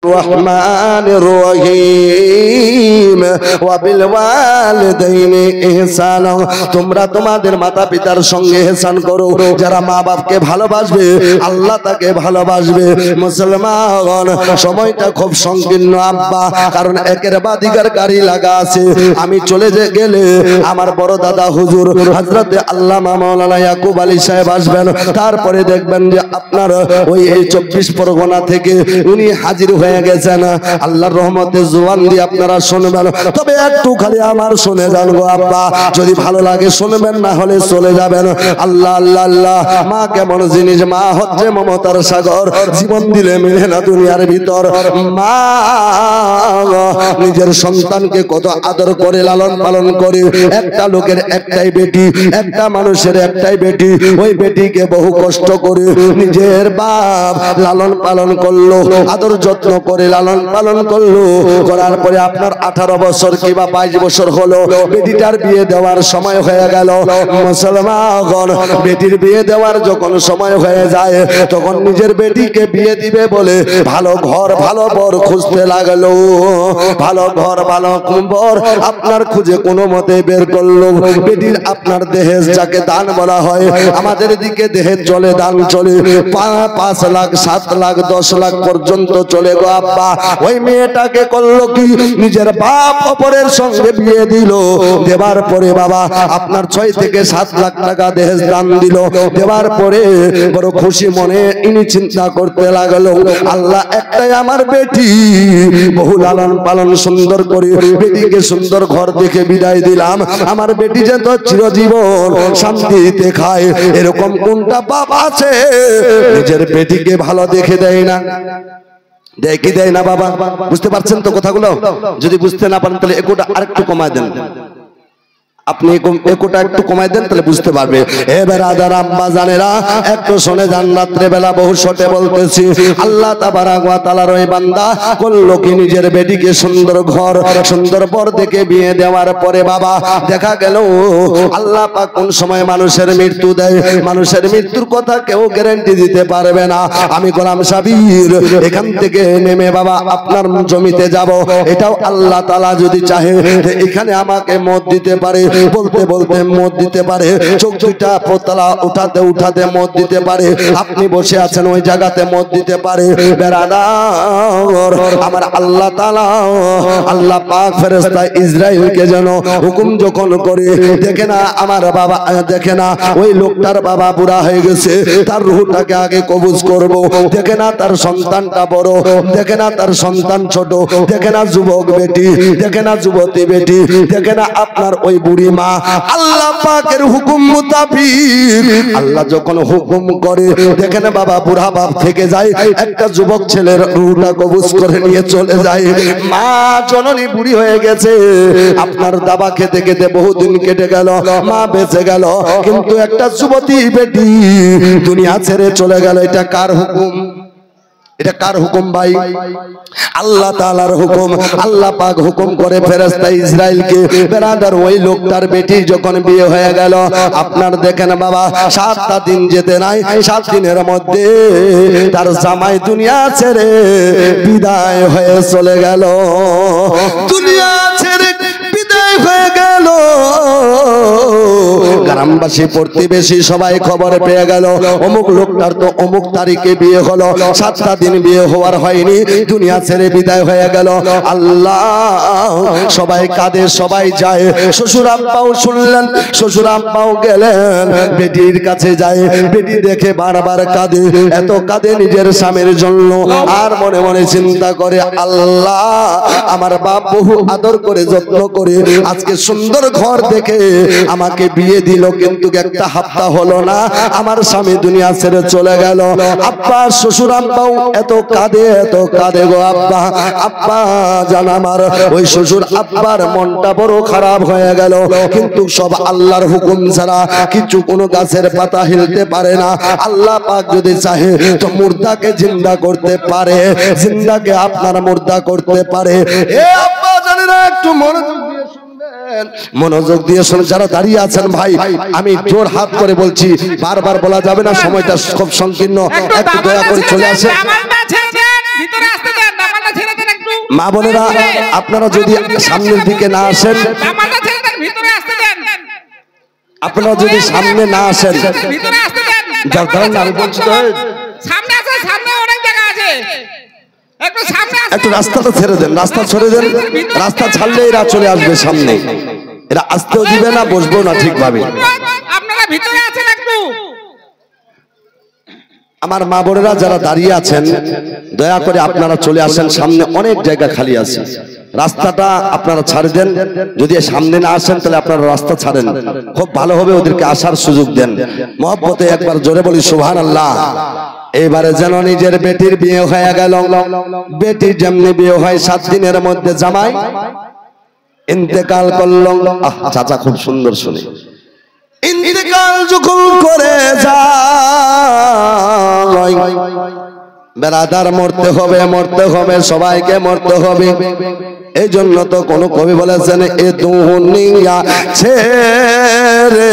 الرحمن الرحيم وبالوالدين إحسانا তোমরা তোমাদের মাতা পিতার সঙ্গে ইহসান করো। যারা মা বাপকে ভালোবাসবে আল্লাহ তাকে ভালোবাসবে। মুসলমান সময়টা খুব সংকীর্ণ আব্বা, কারণ একের বাদিকার গাড়ি লাগা আছে। আমি চলে গেলে আমার বড় দাদা হুজুর হযরতে আল্লামা মাওলানা ইয়াকুব আলী সাহেব আসবেন। তারপরে দেখবেন যে আপনার ওই 24 পরগনা থেকে উনি হাজির হয়ে গেছেন। আল্লাহর রহমতে জোয়ান দিয়ে আপনারা শুনবেন। তবে একটু খালি আমার শুনে যান গো আব্বা, যদি ভালো লাগে শুনবেন, না হলে চলে যাবেন। আল্লাহ আল্লাহ আল্লাহ, মা কেমন জিনিস, মা হচ্ছে মমতার সাগর, জীবন দিলে মিলে না দুনিয়ার ভিতর। মা নিজের সন্তানকে কত আদর করে লালন পালন করে। একটা লোকের একটাই বেটি, একটা মানুষের একটাই বেটি, ওই বেটিকে বহু কষ্ট করে নিজের বাপ লালন পালন করলো, আদর যত্ন করে লালন পালন করলো। করার পরে আপনার 18 বছর কিংবা 22 বছর হলো, বেটিটার বিয়ে দেওয়ার সময় হয়ে গেল। মুসলমান বেটির বিয়ে দেওয়ার যখন সময় হয়ে যায়, তখন নিজের বেটিকে বিয়ে দিবে বলে ভালো ঘর ভালো বর খুঁজতে লাগলো। ভালো ঘর ভালো বর আপনার খুঁজে কোনো মতে বের করলো। বেটির আপনার দেহেজ, যাকে দান বলা হয়, আমাদের দিকে দেহেজ চলে, দান চলে 5 লাখ 7 লাখ 10 লাখ পর্যন্ত চলে গো আব্বা। ওই মেয়েটাকে করলো কি, নিজের বাপ অপরের সঙ্গে বিয়ে দিল। দেবার পরে বাবা আপনার 6 থেকে 7 লাখ টাকা দেহেজ দান দিল। দেওয়ার পরে বড় খুশি মনে ইনি চিন্তা করতে লাগলো, আল্লাহ একটাই আমার বেটি, বহু লালন পালন সুন্দর করে বেটিকে সুন্দর ঘর দেখে বিদায় দিলাম। আমার বেটি যে তো চিরজীবন শান্তিতে খায়, এরকম কোনটা বাপ আছে নিজের বেটিকে ভালো দেখে দেয় না? দেখি দেয় না বাবা? বুঝতে পারছেন তো কথাগুলো? যদি বুঝতে না পারেন তাহলে একটু আরেকটু কমায় দেন। আপনি একটা একটু কমাই দেন, তাহলে বুঝতে পারবে। এ বেরাদার আম্মা জানেরা, একটু শুনে যান। রাত্রে বেলা বহু শটে বলতেছি, আল্লাহ তাবারাক ওয়া তাআলার ওই বান্দা করলো কি, নিজের বেটিকে সুন্দর ঘর সুন্দর বর দেখে বিয়ে দেওয়ার পরে বাবা দেখা গেল আল্লাহ পাক কোন সময় মানুষের মৃত্যু দেয়, মানুষের মৃত্যুর কথা কেউ গ্যারান্টি দিতে পারবে না। আমি গোলাম সাবির এখান থেকে নেমে বাবা আপনার জমিতে যাব, এটাও আল্লাহ তাআলা যদি চাহে এখানে আমাকে মত দিতে পারে। বলতে বলতে মত দিতে পারে, চোখ দুইটা পোতলা উঠাতে উঠাতে মত দিতে পারে। আপনি বসে আছেন ওই জায়গাতে মত দিতে পারে। বেরাদার আমার আল্লাহ তাআলা, আল্লাহ পাক ফেরেশতা ইসরাইলকে যেন হুকুম যখন করে, দেখে না আমার বাবা, দেখে না ওই লোকটার বাবা বুড়া হয়ে গেছে, তার রূহটাকে আগে কবজ করব। দেখে না তার সন্তানটা বড়, দেখে না তার সন্তান ছোট, দেখে না যুবক বেটি, দেখে না যুবতী বেটি, দেখে না আপনার ওই বুড়ি মা। আল্লাহ পাকের হুকুম মোতাবিক আল্লাহ যখন হুকুম করে, দেখেন বাবা বুড়া বাপ থেকে যায়, একটা যুবক ছেলের রূহটা কবজ করে নিয়ে চলে যায়। মা জননী বুড়ি হয়ে গেছে, আপনার দাবা খেতে খেতে বহুদিন কেটে গেল, মা বেঁচে গেল, কিন্তু একটা যুবতী বেটি দুনিয়া ছেড়ে চলে গেল। এটা কার হুকুম? এটা কার হুকুম ভাই? আল্লাহ তাআলার হুকুম। আল্লাহ পাক হুকুম করে ফেরেশতা ইসরাইলকে, বেরাদার ওই লোকটার বেটি যখন বিয়ে হয়ে গেল, আপনার দেখেন বাবা 7টা দিন যেতে নাই, 7 দিনের মধ্যে তার জামাই দুনিয়া ছেড়ে বিদায় হয়ে চলে গেল। দুনিয়া ছেড়ে বিদায় হয়ে গেল। গ্রামবাসী প্রতিবেশী সবাই খবর পেয়ে গেল, অমুক লোকটার তো অমুক তারিখে বিয়ে হলো, 7টা দিন বিয়ে হওয়ার হয়নি, দুনিয়া ছেড়ে বিদায় হয়ে গেল। আল্লাহ, সবাই কাঁদে, সবাই যায়। শ্বশুর আব্বাও শুনলেন, শ্বশুর আব্বাও গেলেন, বেটির কাছে যায়। বেটি দেখে বারবার কাঁদে, এত কাঁদে নিজের স্বামীর জন্য, আর মনে মনে চিন্তা করে, আল্লাহ আমার বাপ বহু আদর করে যত্ন করে আজকে সুন্দর ঘর দেখে আমাকে বিয়ে দিল, কিন্তু একটা হাপ্তা হলো না, আমার স্বামী দুনিয়া ছেড়ে চলে গেল। আব্বা শ্বশুর আব্বাও এত কাঁদে, এত কাঁদে গো আব্বা। আব্বা জান আমার ওই শ্বশুর আব্বার মনটা বড় খারাপ হয়ে গেল, কিন্তু সব আল্লাহর হুকুম ছাড়া কিছু কোনো গাছের পাতা হিলতে পারে না। আল্লাহ পাক যদি চাহে তো মুর্দাকে জিন্দা করতে পারে, জিন্দাকে আপনার মুর্দা করতে পারে। এ আব্বা জানেনা, একটু মনোযোগ দিয়ে শুনে যারা দাঁড়িয়ে আছেন ভাই, আমি জোর হাত করে বলছি, বারবার বলা যাবে না, সময়টা খুব সংকীর্ণ, একটু দয়া করে চলে আসেন। মা বোনেরা আপনারা যদি সামনের দিকে না আসেন, আপনারা যদি সামনে না আসেন, একটু রাস্তাটা ছেড়ে দেন, রাস্তা ছেড়ে দেন, রাস্তা ছাড়লে এরা চলে আসবে সামনে, এরা আসতেও দিবে না, বসবো না ঠিকভাবে। আপনারা ভিতরে আছেন একটু। আমার মা বোনেরা যারা দাঁড়িয়ে আছেন দয়া করে আপনারা চলে আসেন, সামনে অনেক জায়গা খালি আছে, রাস্তাটা আপনারা ছাড়ে দেন। যদি সামনে না আসেন তাহলে আপনারা রাস্তা ছাড়েন, খুব ভালো হবে, ওদেরকে আসার সুযোগ দেন। মহব্বতে একবার জোরে বলি সুবহানাল্লাহ। এবারে যেন নিজের বেটির বিয়ে হয়ে গেল, বেটির যেমনি বিয়ে হয় 7 দিনের মধ্যে জামাই ইন্তেকাল করল। চাচা খুব সুন্দর শুনে, ইন্তেকাল যখন করে যায়, বেরাদার মরতে হবে, মরতে হবে, সবাইকে মরতে হবে। এই জন্য তো কোন কবি বলেছেন, এ দুনিয়া ছেড়ে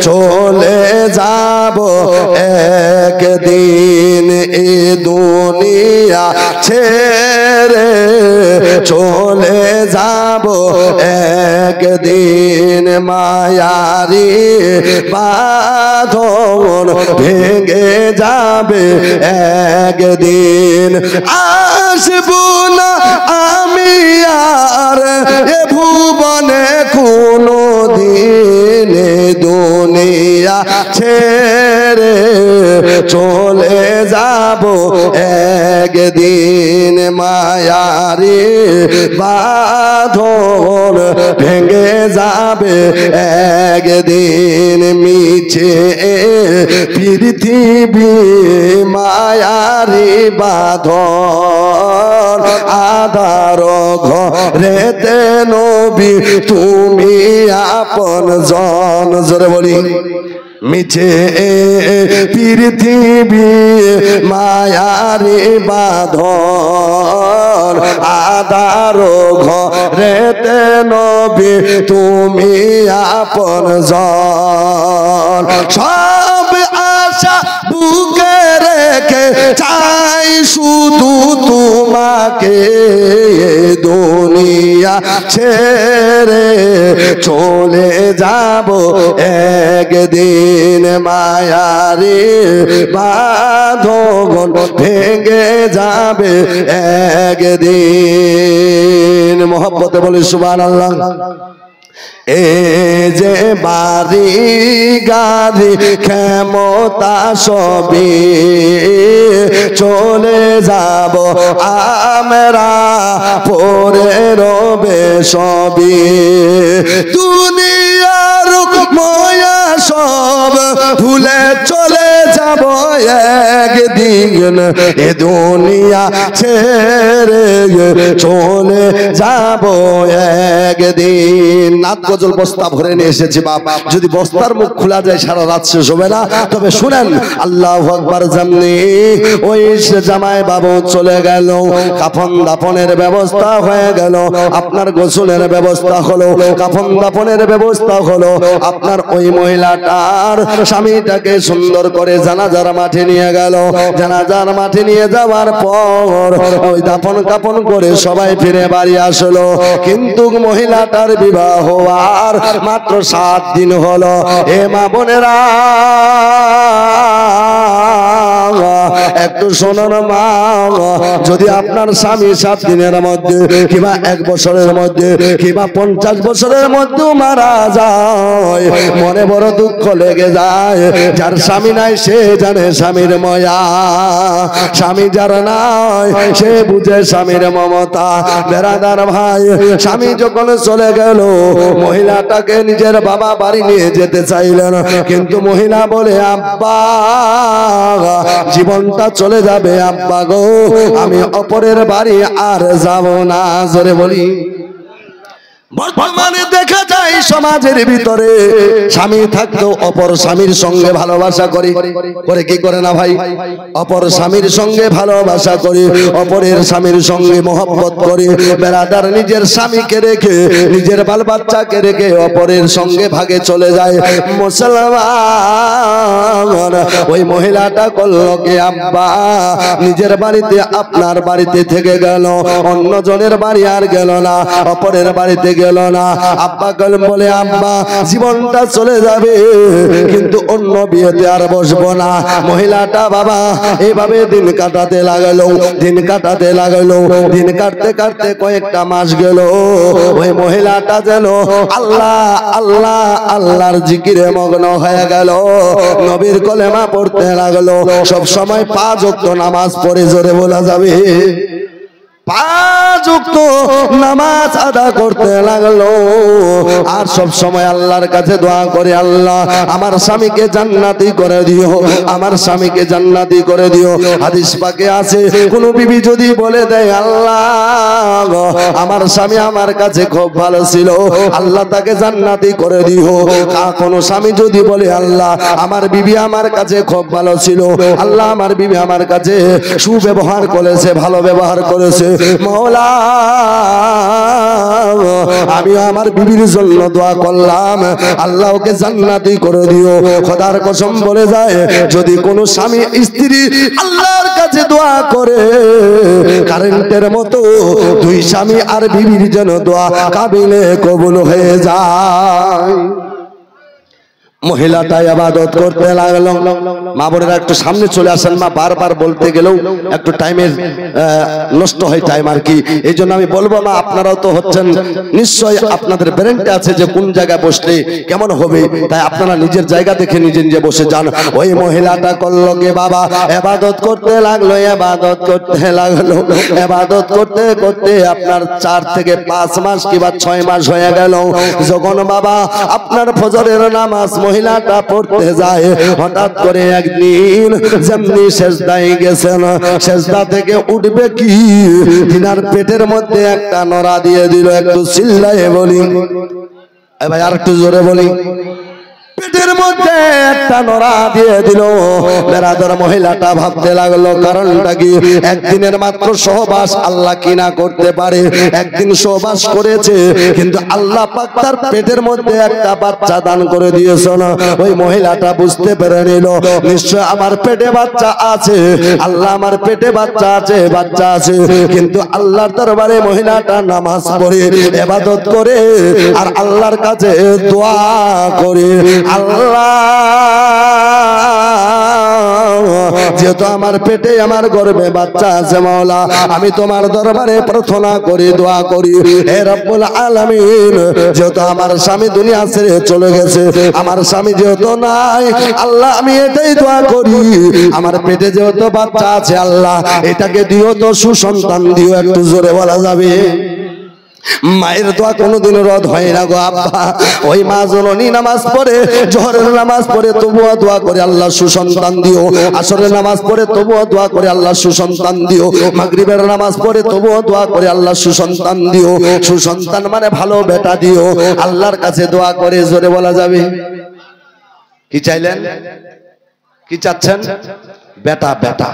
চলে যাব একদিন, এ দুনিয়া ছেড়ে চলে যাব একদিন, মায়ারি বাঁধন ভেঙে যাবে একদিন, আসবো না আমি আর এ ভুবনে কোনো দিন, দুনিয়া ছেড়ে চলে যাব একদিন, মায়ারি বাঁধন ভেঙে যাবে একদিন, মিছে পৃথিবী মায়ারি বাঁধন, আধার ঘরেতে নবী তুমি আপন জন। জোরে বলি, মিছে পৃথিবী মায়ারি বাঁধন, আধার ঘরেতে নবী তুমি আপন জন। সব আশা বুকে রেখে চাই শুধু তোমাকে, দুনিয়া ছেড়ে চলে যাব একদিন, মায়ারি বাঁধন ভেঙে যাবে একদিন। মহব্বতে বলি সুবহানাল্লাহ। এ যে বাড়ি গাড়ি ক্ষমতা সবই চলে যাব আমরা, পরে রবে সবই, দুনিয়ার মায়া সব ভুলে চলে যাব একদিন, এ দুনিয়া ছেড়ে চলে যাব একদিন। নাত গজল বস্তা ভরে নিয়ে এসেছি বাপ, যদি বস্তার মুখ খোলা যায় সারা রাত শেষ হবে না। তবে শুনেন, আল্লাহু আকবার। জাননি ওই জামাই বাবু চলে গেল, কাফন দাফনের ব্যবস্থা হয়ে গেল, আপনার গোসলের ব্যবস্থা হলো, কাফন দাফনের ব্যবস্থা হলো, আপনার ওই মহিলাটার স্বামীটাকে সুন্দর করে জানাজার মাঠে নিয়ে গেল। জানাজার মাঠে নিয়ে যাওয়ার পর ওই দাফন কাফন করে সবাই ফিরে বাড়ি আসলো, কিন্তু মহিলাটার বিবাহ হওয়ার মাত্র 7 দিন হলো। এ মা বোনেরা একটু শোনুন মা, যদি আপনার স্বামী 7 দিনের মধ্যে কিংবা 1 বছরের মধ্যে কিংবা 50 বছরের মধ্যে মারা যায়, মনে বড় দুঃখ লেগে যায়। যার স্বামী নাই সে জানে স্বামীর মায়া, স্বামী যার নাই সে বুঝে স্বামীর মমতা। বেরাদার ভাই, স্বামী যখন চলে গেল, মহিলাটাকে নিজের বাবা বাড়ি নিয়ে যেতে চাইলেন, কিন্তু মহিলা বলে, আব্বা জীবনটা চলে যাবে আব্বা গো, আমি অপরের বাড়ি আর যাব না। জোরে বলি, বর্তমানে দেখা যায় নাই সমাজের ভিতরে স্বামী থাকলেও অপর স্বামীর সঙ্গে ভালোবাসা করে করে কি করে না ভাই? অপর স্বামীর সঙ্গে ভালোবাসা করে, অপরের স্বামীর সঙ্গে মহব্বত করে। বেরাদার নিজের স্বামীকে রেখে, নিজের বাল বাচ্চাকে রেখে অপরের সঙ্গে ভাগে চলে যায়। মুসলমান ওই মহিলাটা করলো কি, আব্বা নিজের বাড়িতে আপনার বাড়িতে থেকে গেল, অন্য জনের বাড়ি আর গেল না, অপরের বাড়িতে গেল না। আব্বা বলে, আব্বা জীবনটা চলে যাবে কিন্তু অন্য বিয়েতে আর বসবো না। মহিলাটা বাবা এভাবে দিন কাটাতে লাগলো, দিন কাটাতে লাগলো। দিন কাটতে কাটতে কয়েকটা মাস গেল। ওই মহিলাটা যেন আল্লাহ আল্লাহ আল্লাহর জিকিরে মগ্ন হয়ে গেল, নবীর কলেমা পড়তে লাগলো। সব সময় 5 ওয়াক্ত নামাজ পড়ে, জোরে বলা যাবে 5 ওয়াক্ত নামাজ আদা করতে লাগলো। আর সব সময় আল্লাহর কাছে দোয়া করে, আল্লাহ আমার স্বামীকে জান্নাতি করে দিও, আমার স্বামীকে জান্নাতি করে দিও। হাদিস পাকে আছে, কোন বিবি যদি বলে দেয়, আল্লাহ আমার স্বামী আমার কাছে খুব ভালো ছিল, আল্লাহ তাকে জান্নাতি করে দিও। কোন স্বামী যদি বলে, আল্লাহ আমার বিবি আমার কাছে খুব ভালো ছিল, আল্লাহ আমার বিবি আমার কাছে সুব্যবহার করেছে, ভালো ব্যবহার করেছে, মওলা আমি আমার বিবির জন্য দোয়া করলাম, আল্লাহ ওকে জান্নাতি করে দিও। খোদার কসম বলে যায়, যদি কোনো স্বামী স্ত্রী আল্লাহর কাছে দোয়া করে, কারেন্টের মতো 2 স্বামী আর বিবির জন্য দোয়া কাবিলে কবুল হয়ে যায়। মহিলাটা ইবাদত করতে লাগলো। মা বোনেরা একটু সামনে চলে আসেন, মা বারবার বলতে গেলেও একটু টাইমের নষ্ট হয় টাইম আর কি। এই জন্য আমি বলবো, মা আপনারাও তো হচ্ছেন, নিশ্চয় আপনাদের ব্রেনটা আছে যে কোন জায়গায় বসলে কেমন হবে, তাই আপনারা নিজের জায়গা দেখে নিজে নিজে বসে যান। ওই মহিলাটা করলো গে বাবা, ইবাদত করতে লাগলো, ইবাদত করতে লাগলো। ইবাদত করতে করতে আপনার 4 থেকে 5 মাস কিংবা 6 মাস হয়ে গেল। যখন বাবা আপনার ফজরের নামাজ মহিলাটা পড়তে যায়, হঠাৎ করে একদিন যেমনি সেজদায় গেছেন, সেজদা থেকে উঠবে কি, তিনার পেটের মধ্যে একটা নড়া দিয়ে দিল। একটু চিল্লায়ে বলি ভাই, আর একটু জোরে বলি, পেটের মধ্যে একটা নড়া দিয়ে দিল। বেরাদার মহিলাটা ভাবতে লাগলো কারণটা কি, একদিনের মাত্র সহবাস আল্লাহ কি না করতে পারে, একদিন সহবাস করেছে কিন্তু আল্লাহ পাক তার পেটের মধ্যে একটা বাচ্চা দান করে দিয়েছে না। ওই মহিলাটা বুঝতে পেরে নিল, নিশ্চয় আমার পেটে বাচ্চা আছে, আল্লাহ আমার পেটে বাচ্চা আছে, বাচ্চা আছে। কিন্তু আল্লাহর দরবারে মহিলাটা নামাজ পড়ে, ইবাদত করে আর আল্লাহর কাছে দোয়া করে, আল্লাহ যেহেতু আমার পেটে আমার গর্ভে বাচ্চা আছে, মাওলা আমি তোমার দরবারে প্রার্থনা করি, দোয়া করি, হে রব্বুল আলামিন যেহেতু আমার স্বামী দুনিয়া ছেড়ে চলে গেছে, আমার স্বামী যেহেতু নাই, আল্লাহ আমি এটাই দোয়া করি, আমার পেটে যেহেতু বাচ্চা আছে, আল্লাহ এটাকে দিও তো সুসন্তান দিও। একটু জোরে বলা যাবে, মায়ের দোয়া কোনোদিন রদ হয় না গো আব্বা। ওই মা জননী নামাজ পড়ে, জোহরের নামাজ পড়ে তবুও দোয়া করে, আল্লাহ সুসন্তান দিও। আসরের নামাজ পড়ে তবুও দোয়া করে, আল্লাহ সুসন্তান দিও। মাগরিবের নামাজ পড়ে তবুও দোয়া করে, আল্লাহ সুসন্তান দিও। সুসন্তান মানে ভালো বেটা দিও, আল্লাহর কাছে দোয়া করে। জোরে বলা যাবে, কি চাইলেন, কি চাচ্ছেন? বেটা, বেটা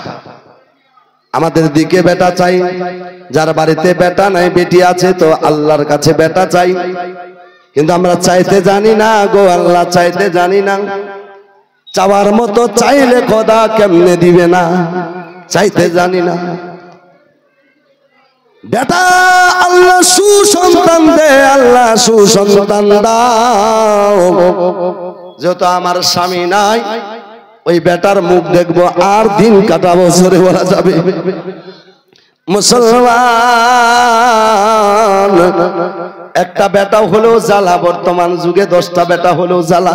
আমাদের দিকে বেটা চাই, যার বাড়িতে বেটা নাই বেটি আছে তো আল্লাহর কাছে বেটা চাই। কিন্তু আমরা চাইতে জানি না গো আল্লাহ, চাইতে জানি না। চাওয়ার মতো চাইলে খোদা কেমনে দিবে না, চাইতে জানি না। বেটা আল্লাহ সুসন্তান দে, আল্লাহ সুসন্তান দাও। যেহেতু আমার স্বামী নাই, ওই বেটার মুখ দেখবো আর দিন কাটাবো। জোরে বলা যাবে, মুসলমান একটা বেটা হলেও জ্বালা, বর্তমান যুগে 10টা বেটা হলেও জ্বালা।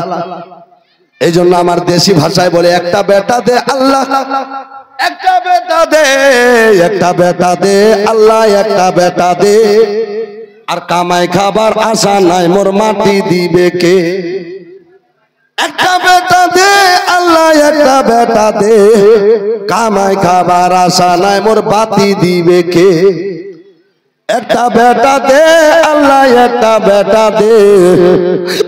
এই জন্য আমার দেশি ভাষায় বলে, একটা বেটা দে আল্লাহ, একটা বেটা দে, একটা বেটা দে আল্লাহ, একটা বেটা দে। আর কামাই খাবার আশা নাই, মোর মাটি দিবে কে? একটা বেটা দে আল্লাহ, একটা বেটা দে, কামাই খাবার আশা নাই, মোর বাতি দিবে কে? একটা বেটা দে আল্লাহ, একটা বেটা দে,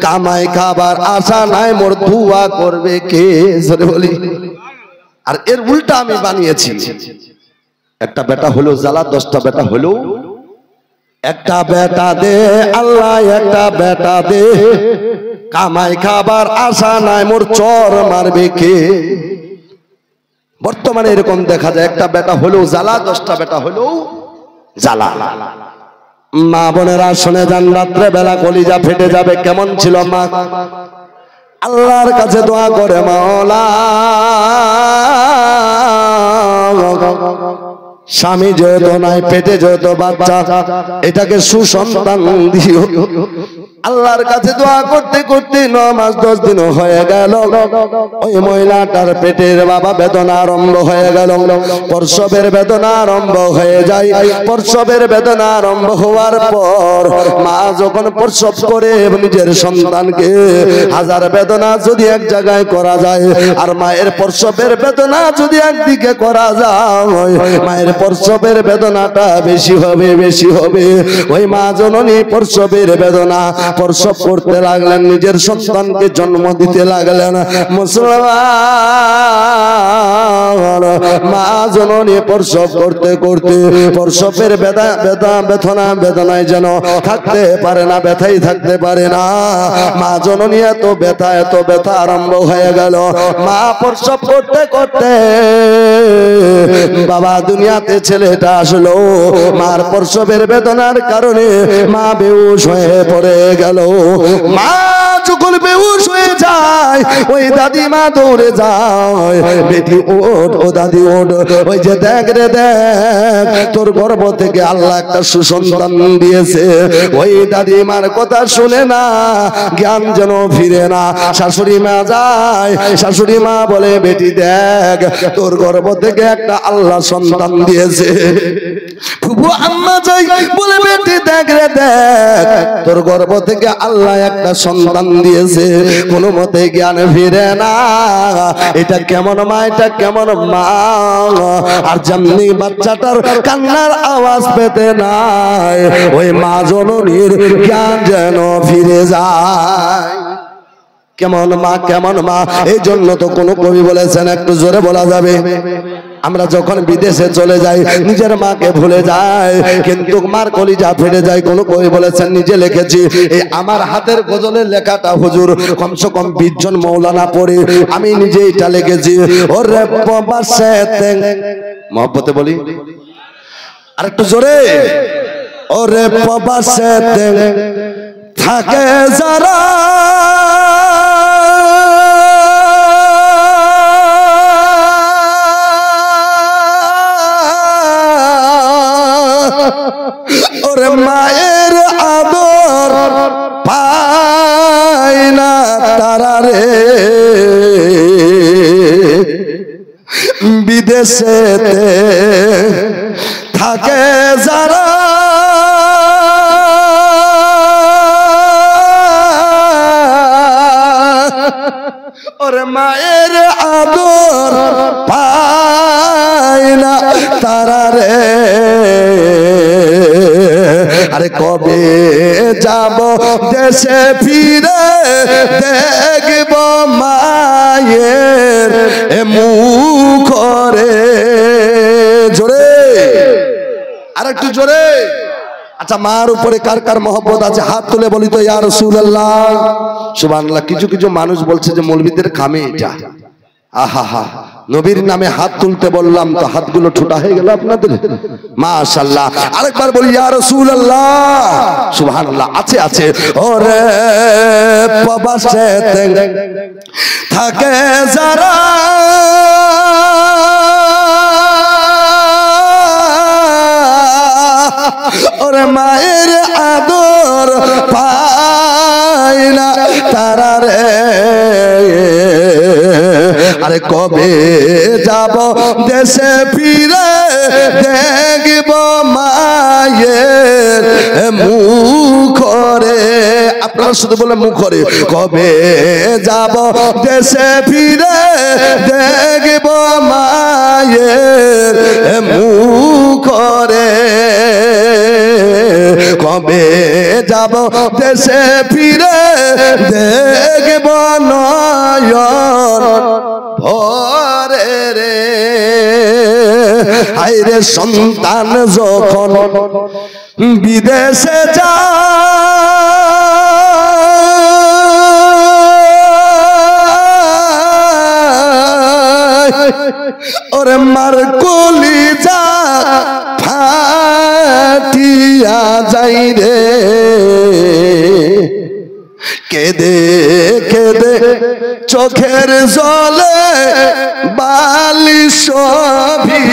কামাই খাবার আশা নাই মোর, দুয়া করবে কে? জোরে বলি। আর এর উল্টা আমি বানিয়েছি, একটা বেটা হলো জ্বালা, 10টা বেটা হলো। একটা বেটা দে আল্লাহ, একটা বেটা দে, কামাই খাবার আশা নাই মোর, চর মারবে কে? বর্তমানে এরকম দেখা যায়, একটা বেটা হলো জ্বালা, 10টা বেটা হলো জ্বালা। মা বোনেরা শুনে যান, রাত্রে বেলা কলিজা ফেটে যাবে। কেমন ছিল মা? আল্লাহর কাছে দোয়া করে, মাওলা স্বামী যেহেতু নাই, পেটে যেহেতু বাচ্চা, এটাকে সুসন্তান দিও। আল্লাহর কাছে দোয়া করতে করতে 9 মাস 10 দিন হয়ে গেল। ওই মহিলাটার পেটের বাবা বেদনা আরম্ভ হয়ে গেল, প্রসবের বেদনা আরম্ভ হয়ে যায়। প্রসবের বেদনা আরম্ভ হওয়ার পর মা যখন প্রসব করে নিজের সন্তানকে, হাজার বেদনা যদি এক জায়গায় করা যায়, আর মায়ের প্রসবের বেদনা যদি একদিকে করা যায়, মায়ের প্রসবের বেদনাটা বেশি হবে, বেশি হবে। ওই মা জননী প্রসবের বেদনা প্রসব করতে লাগলেন, নিজের সন্তানকে জন্ম দিতে লাগলেন। মুসলমান মা জননী প্রসব করতে করতে প্রসবের বেদনায় যেন থাকতে পারে না, ব্যথাই থাকতে পারে না। মা জননী এত ব্যথা আরম্ভ হয়ে গেল। মা প্রসব করতে করতে বাবা দুনিয়াতে ছেলেটা আসলো। মার প্রসবের বেদনার কারণে মা বেহুশ হয়ে পড়ে গেল। মা যখন বেহুশ হয়ে যায়, ওই দাদিমা দৌড়ে যায়, বেটি ওঠ, ও দাদি ওঠ, ওই যে দেখ রে দেখ, তোর গর্ভ থেকে আল্লাহ একটা সুসন্তান দিয়েছে। ওই দাদিমার কথা শুনে না, জ্ঞান যেন ফিরে না। শাশুড়ি মা যায়, শাশুড়ি মা বলে, বেটি দেখ, তোর গর্ভ থেকে একটা আল্লাহ সন্তান দিয়েছে। ফুফু আম্মা যাই বলে, বেটি দেখ রে দেখ, তোর গর্ভ থেকে আল্লাহ একটা সন্তান দিয়েছে। কোনো মতে জ্ঞান ফিরে না, এটা কেমন মা, এটা কেমন মা। আর যেমনি বাচ্চাটার কান্নার আওয়াজ পেতে নাই, ওই মা জননীর জ্ঞান যেন ফিরে যায়। কেমন মা, কেমন মা। এই জন্য তো কোনো কবি বলেছেন, একটু জোরে বলা যাবে, আমরা যখন বিদেশে চলে যাই নিজের মাকে ভুলে যাই, কিন্তু মার কলিজা ফেটে যায়। কোন কবি বলেছেন, নিজে লিখেছি, এই আমার হাতের গজলের লেখাটা হুজুর কমসে কম 20 জন মৌলানা পড়ে আমি নিজে এটা লিখেছি। ওরে প্রবাসেতে, মহব্বতে বলি আর একটু জোরে, ওরে প্রবাসেতে থাকে যারা, ওরে মায়ের আদর পায় না তারা রে, বিদেশেতে থাকে যারা, ওরে মায়ের আদর পায় না তারা রে। আরে কবে যাব দেশে ফিরে, দেখব মায়ের মুখ রে। জোরে আর একটু জোরে। আচ্ছা, মার উপরে কার কার মহব্বত আছে হাত তুলে বলি তো, ইয়া রাসূলুল্লাহ, সুবহানাল্লাহ। কিছু কিছু মানুষ বলছে যে মৌলবীদের কামে এটা। আহা হা, নবীর নামে হাত তুলতে বললাম তো হাতগুলো ঠুটা হয়ে গেল আপনাদের, মাশাআল্লাহ। আরেকবার বলি, ইয়া রাসূলুল্লাহ, সুবহানাল্লাহ। আছে আছে। ওরে প্রবাসেতে থাকে যারা, ওরে মায়ের আদর পায় না তারা রে। আরে কবে যাব দেশে ফিরে, দেখব মায়ের মুখ রে। আপনারা শুধু বলে মুখ রে। কবে যাব দেশে ফিরে, দেখব মায়ের মুখ রে। কবে যাব দেশে ফিরে দেখব নয়ন ভরে রে হায়রে সন্তান যখন বিদেশে যায় ওরে মার কলিজা ফাটিয়া যাই রে কেঁদে কেঁদে চোখের জলে বালি সবই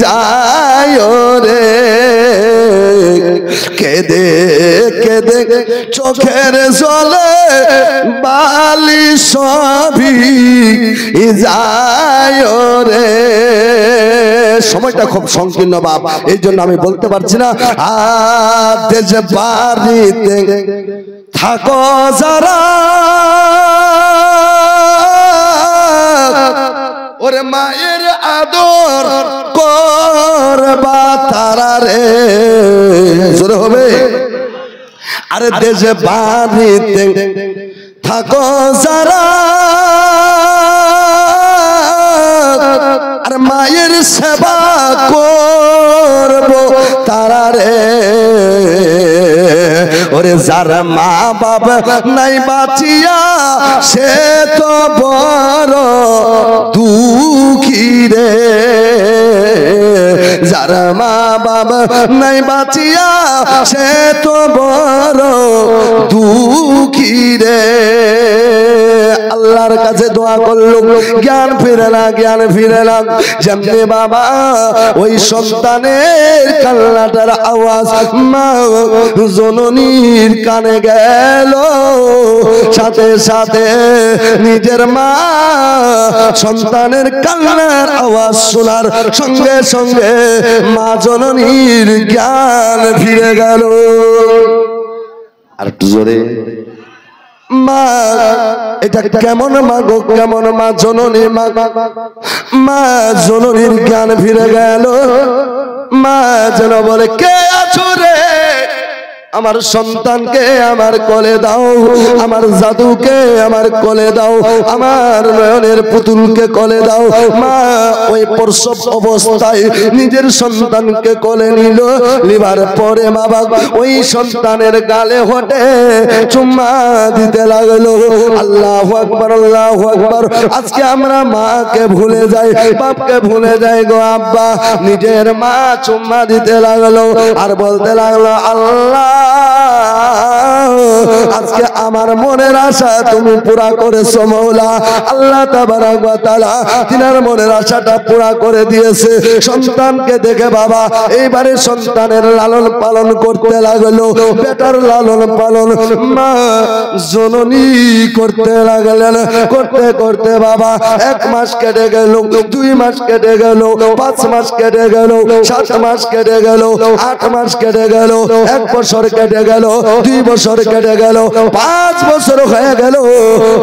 যায় রে কেঁদে কেঁদে চোখের জলে বালি সবই যায় রে সময়টা খুব সংকীর্ণ বাপ এই জন্য আমি বলতে পারছি না আর দেশে বাড়িতে থাকো যারা ওরে মায়ের আদর করবা তারা রে জোরে হবে আরে দেশে বাড়িতে থাকো যারা আর মায়ের সেবা করবো তারা রে ওরে যার মা বাবা নাই বাঁচিয়া সে তো বড় দুঃখী রে যার মা বাবা নাই বাঁচিয়া সে তো বড় দুঃখী রে আল্লাহর কাছে দোয়া করলো জ্ঞান ফিরে না জ্ঞান ফিরে না যেমনি বাবা ওই সন্তানের কান্নাটার আওয়াজ মা জননীর কানে গেল সাথে সাথে নিজের মা সন্তানের কান্নার আওয়াজ শোনার সঙ্গে সঙ্গে মা জননীর জ্ঞান ফিরে গেল আর একটু জোরে মা এটা কেমন মা গো কেমন মা জননী মা জননীর জ্ঞান ফিরে গেল মা যেন বলে কে আছো রে আমার সন্তানকে আমার কোলে দাও আমার জাদুকে আমার কোলে দাও আমার নয়নের পুতুলকে কোলে দাও মা ওই প্রসব অবস্থায় নিজের সন্তানকে কোলে নিল নিবার পরে মা বাবা ওই সন্তানের গালে হটে চুম্মা দিতে লাগলো আল্লাহু আকবার আল্লাহু আকবার আজকে আমরা মাকে ভুলে যাই বাপকে ভুলে যাই গো আব্বা নিজের মা চুম্মা দিতে লাগলো আর বলতে লাগলো আল্লাহ আজকে আমার মনের আশা তুমি পুরা করেছো মওলা আল্লাহ তাবারক ওয়া তাআলা তিনার মনের আশাটা পুরা করে দিয়েছে সন্তানকে দেখে বাবা এইবারে সন্তানের লালন পালন করতে লাগলো বেটার লালন পালন মা জননী করতে লাগলেন করতে করতে বাবা 1 মাস কেটে গেল 2 মাস কেটে গেল 5 মাস কেটে গেল 7 মাস কেটে গেল 8 মাস কেটে গেল 1 বছর কেটে গেল 2 বছর কেটে গেল 5 বছর হয়ে গেল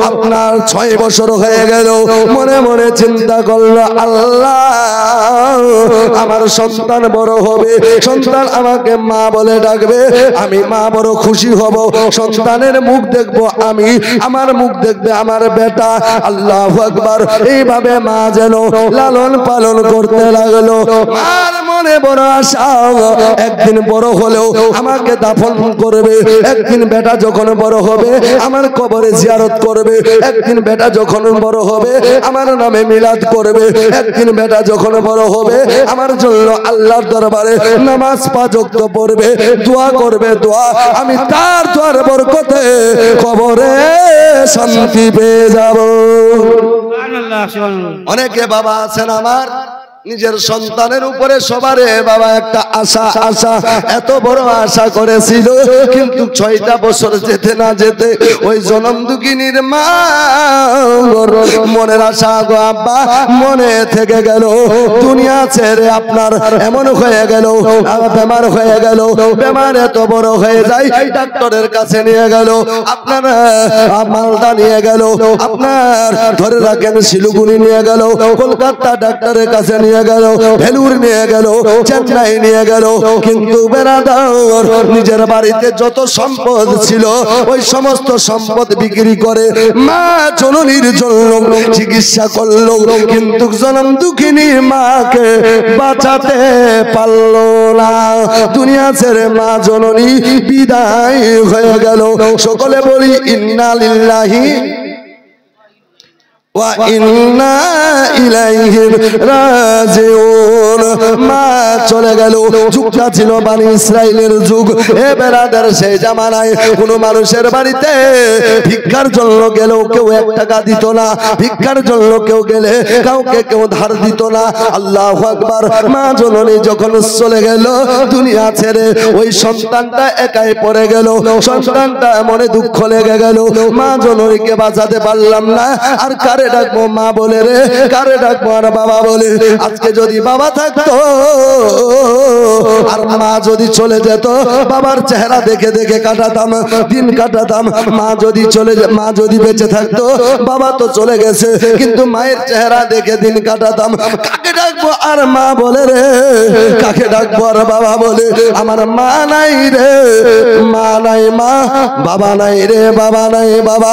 আপনার 6 বছর হয়ে গেল মনে মনে চিন্তা করলো আল্লাহ আমার সন্তান বড় হবে সন্তান আমাকে মা বলে ডাকবে আমি মা বড় খুশি হব সন্তানের মুখ দেখবো আমি আমার মুখ দেখবে আমার বেটা আল্লাহু আকবার এইভাবে মা যেন লালন পালন করতে লাগলো মার মনে বড় আশা একদিন বড় হলেও আমাকে দাফন করবে একদিন বেটা যখন বড় হবে আমার কবরে জিয়ারত করবে একদিন বেটা যখন বড় হবে আমার নামে মিলাদ করবে একদিন বেটা যখন বড় হবে আমার জন্য আল্লাহর দরবারে নামাজ 5 ওয়াক্ত পড়বে দোয়া করবে দোয়া আমি তার দোয়ার বরকতে কবরে শান্তি পেয়ে যাব অনেকে বাবা আছেন আমার নিজের সন্তানের উপরে সবারে বাবা একটা আশা আশা এত বড় আশা করেছিল কিন্তু 6টা বছর যেতে না যেতে ওই জনম দুঃখিনীর মা মনের আশা গো আব্বা মনে থেকে গেল দুনিয়া ছেড়ে আপনার এমন হয়ে গেল বেমার হয়ে গেল বেমার এত বড় হয়ে যায় ডাক্তারের কাছে নিয়ে গেল আপনার মালদা নিয়ে গেল আপনার ধরে রাখেন শিলিগুড়ি নিয়ে গেল কলকাতা ডাক্তারের কাছে নিয়ে নিয়ে গেল, ভেলুর নিয়ে গেল, চেন্নাই নিয়ে গেল, কিন্তু বেরাদার নিজের বাড়িতে যত সম্পদ ছিল ওই সমস্ত সম্পদ বিক্রি করে মা জননীর জন্য চিকিৎসা করলো, কিন্তু জনম দুঃখিনী মাকে বাঁচাতে পারলো না। দুনিয়া ছেড়ে মা জননী বিদায় হয়ে গেল। সকলে বলি ইন্না লিল্লাহি ওয়া ইন্না ইলাইহি রাজিউন। মা চলে গেল। যুগটা ছিল বনি ইসরাইলের যুগ। এ বেরাদার, সেই জামানায় কোন মানুষের বাড়িতে ভিক্ষার জন্য গেলেও কেউ 1 টাকা দিত না, ভিক্ষার জন্য কেউ গেলে কাউকে কেউ ধার দিত না। আল্লাহু আকবার। মা জননী যখন চলে গেল দুনিয়া ছেড়ে, ওই সন্তানটা একাই পড়ে গেল। সন্তানটা মনে দুঃখ লেগে গেল, মা জননীকে বাঁচাতে পারলাম না, আর কারে ডাকবো মা বলে রে, কারে ডাকবো আর বাবা বলে। আজকে যদি বাবা থাকতো আর মা যদি চলে যেত, বাবার চেহারা দেখে দেখে কাটাতাম, দিন কাটাতাম। মা যদি বেঁচে থাকতো, বাবা তো চলে গেছে, কিন্তু মায়ের চেহারা দেখে দিন কাটাতাম। কাকে ডাকবো আর মা বলে রে, কাকে ডাকবো আর বাবা বলে। আমার মা নাই রে, মা নাই, মা বাবা নাই রে, বাবা নাই বাবা।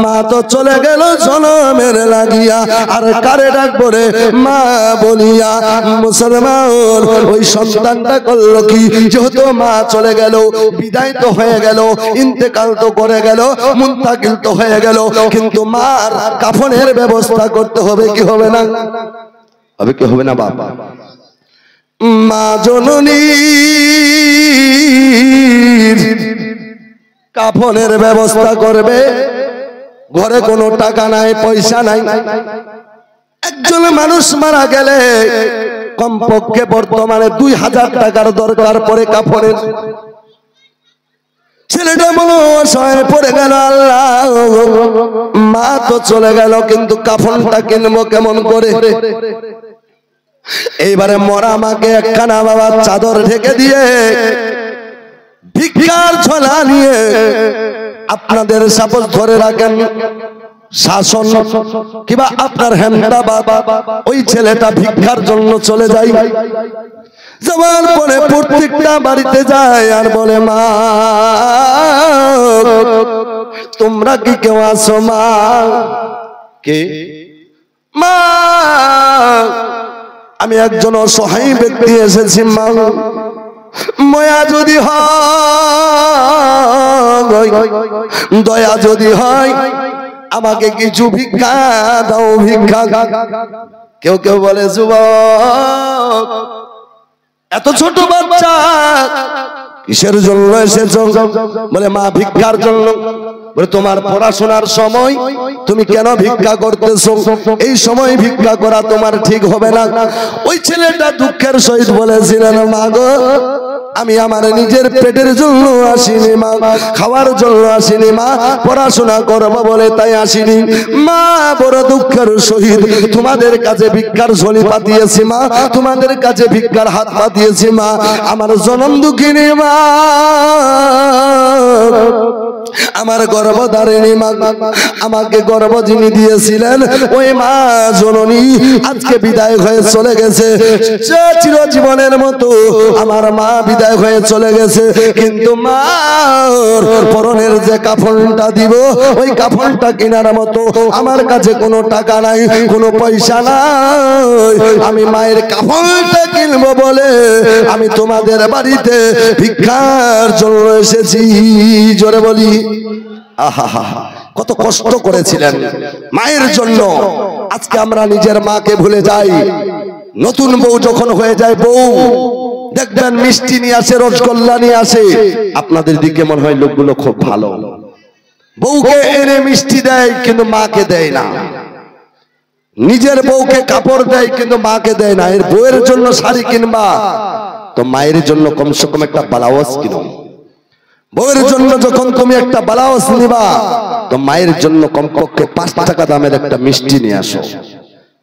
মা তো চলে গেল জনমের লাগিয়া, আর কারে ডাকবো রে মা বলিয়া। মুসলমান ওই সন্তানটা করলো কি, যেহেতু মা চলে গেল, বিদায় তো হয়ে গেল, ইন্তেকাল তো করে গেল, মুন্তাকিল তো হয়ে গেল, কিন্তু মার কাফনের ব্যবস্থা করতে হবে কি হবে না? হবে কি হবে না বাবা? মা জননীর কাফনের ব্যবস্থা করবে। ঘরে কোনো টাকা নাই, পয়সা নাই। একজন মানুষ মারা গেলে কমপক্ষে বর্তমানে 2000 টাকার দরকার পড়ে কাফনের। ছেলেটা মনে অসহায় পড়ে গেল, আল্লাহ মা তো চলে গেল, কিন্তু কাফনটা কিনবো কেমন করে? এইবারে মরা মাকে একখানা বাবা চাদর ঢেকে দিয়ে ভিক্ষার ঝোলা নিয়ে, আপনাদের সাপোজ ধরে রাখেন শাসন কিবা আপনার হেমদাবাদ, ওই ছেলেটা ভিক্ষার জন্য চলে যায়। যাওয়ার পরে প্রত্যেকটা বাড়িতে যায় আর বলে, মা তোমরা কি কেউ আছো? মা কে? মা আমি একজন অসহায় ব্যক্তি এসেছি, মা মায়া যদি হয়, দয়া যদি হয়, আমাকে কিছু ভিক্ষা দাও, ভিক্ষা। কেউ কেউ বলে, যুবক এত ছোট বাচ্চা কিসের জন্য এসেছো? বলে মা ভিক্ষার জন্য। বলে তোমার পড়াশোনার সময়, তুমি কেন ভিক্ষা করতেছো? এই সময় ভিক্ষা করা তোমার ঠিক হবে না। ওই ছেলেটা দুঃখের সহিত বলেছিলেন, মা গো আমি আমার নিজের পেটের জন্য আসিনি মা, খাওয়ার জন্য আসিনি মা, পড়াশোনা করবো বলে তাই আসিনি মা। বড় দুঃখের সহিত তোমাদের কাছে ভিক্ষার ঝোলি পাঠিয়েছি মা, তোমাদের কাছে ভিক্ষার হাত পাঠিয়েছি মা। আমার জনম দুঃখিনী মা, আমার গর্ভধারিণী মা, আমাকে গর্ভ যিনি দিয়েছিলেন ওই মা জননী আজকে বিদায় হয়ে চলে গেছে। চিরজীবনের মতো আমার মা বিদায় হয়ে চলে গেছে, কিন্তু মার পরনের যে কাফনটা দিব, ওই কাফনটা কেনার মতো আমার কাছে কোনো টাকা নাই, কোনো পয়সা নাই। আমি মায়ের কাফনটা কিনবো বলে আমি তোমাদের বাড়িতে ভিক্ষার জন্য এসেছি। জোরে বলি আহা, কত কষ্ট করেছিলেন মায়ের জন্য। আজকে আমরা নিজের মাকে ভুলে যাই। নতুন বউ যখন হয়ে যায়, বউ দেখবেন মিষ্টি নিয়ে আসে, রসগোল্লা নিয়ে আসে। আপনাদের দিকে মনে হয় লোকগুলো খুব ভালো, বউকে এনে মিষ্টি দেয় কিন্তু মাকে দেয় না। নিজের বউকে কাপড় দেয় কিন্তু মাকে দেয় না। এর বউয়ের জন্য শাড়ি কিনবা তো মায়ের জন্য কমসে কম একটা ব্লাউজ কিনো। বউয়ের জন্য যখন তুমি একটা ব্লাউজ নিবা তো মায়ের জন্য কমপক্ষে 5 টাকা দামের একটা মিষ্টি নিয়ে আসো।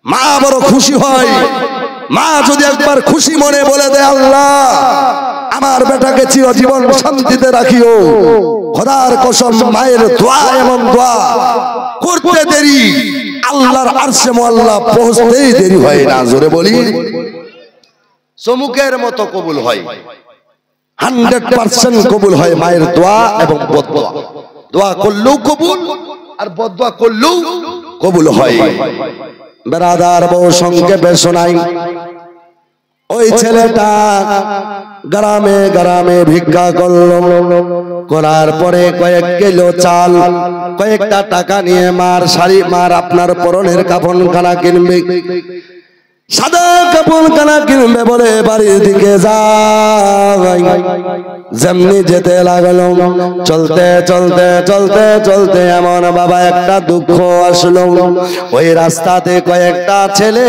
মা বড় খুশি হয়। মা যদি একবার খুশি মনে বলে দেয়, আল্লাহ আমার বেটাকে চিরজীবন শান্তিতে রাখিও, খোদার কসম মায়ের দোয়া এমন দোয়া করতে দেরি আল্লাহর আরশে মুআল্লা পৌঁছতেই দেরি হয় না। জোরে বলি চমুকের মতো কবুল হয় 100% কবুল হয় মায়ের দোয়া এবং বদদোয়া দোয়া করলেও কবুল আর বদদোয়া করলেও কবুল হয় বেরাদার বউ সংক্ষেপে শোনাই ওই ছেলেটা গ্রামে গ্রামে ভিক্ষা করলো করার পরে কয়েক কিলো চাল কয়েকটা টাকা নিয়ে মার শাড়ি মার আপনার পরনের কাফনখানা কিনবে সাদা কাফনখানা কিনবে বলে বাড়ির দিকে যায় যেমনি যেতে লাগলো চলতে চলতে চলতে চলতে এমন বাবা একটা দুঃখ আসলো ওই রাস্তাতে কয়েকটা ছেলে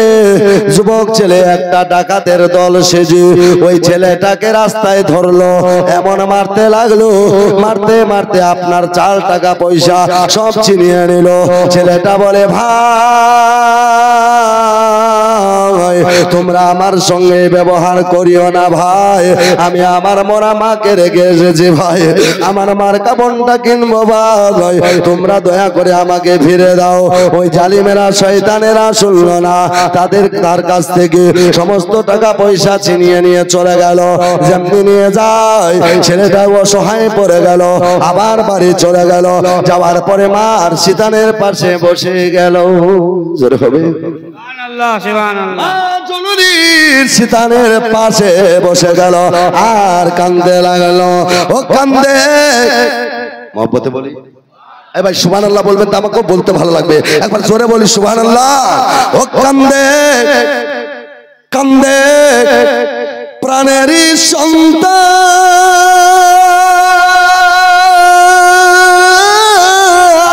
যুবক ছেলে একটা ডাকাতের দল সেজে ওই ছেলেটাকে রাস্তায় ধরলো এমন মারতে লাগলো মারতে মারতে আপনার 4 টাকা পয়সা সব ছিনিয়ে নিল ছেলেটা বলে ভাই তোমরা আমার সঙ্গে ব্যবহার করিও না ভাই আমি আমার মরা মাকে রেখে এসেছি ভাই আমার মার কাপড়টা কিনবো ভাই তোমরা দয়া করে আমাকে ফিরে দাও ওই জালিমেরা শয়তানেরা শুনলো না তার কাছ থেকে সমস্ত টাকা পয়সা ছিনিয়ে নিয়ে চলে গেল যেমনি নিয়ে যায় ছেলেটা অসহায় পড়ে গেল আবার বাড়ি চলে গেল যাওয়ার পরে মার শীতানের পাশে বসে গেল জোরে হবে সুবহানাল্লাহ সুবহানাল্লাহ জননীর শীতানের পাশে বসে গেল আর কান্দে লাগলো ও কান্দে মহব্বতে বলি এ ভাই সুবহানাল্লাহ বলবেন তো আমাকে বলতে ভালো লাগবে একবার জোরে বলি সুবহানাল্লাহ ও কান্দে কান্দে প্রাণেরই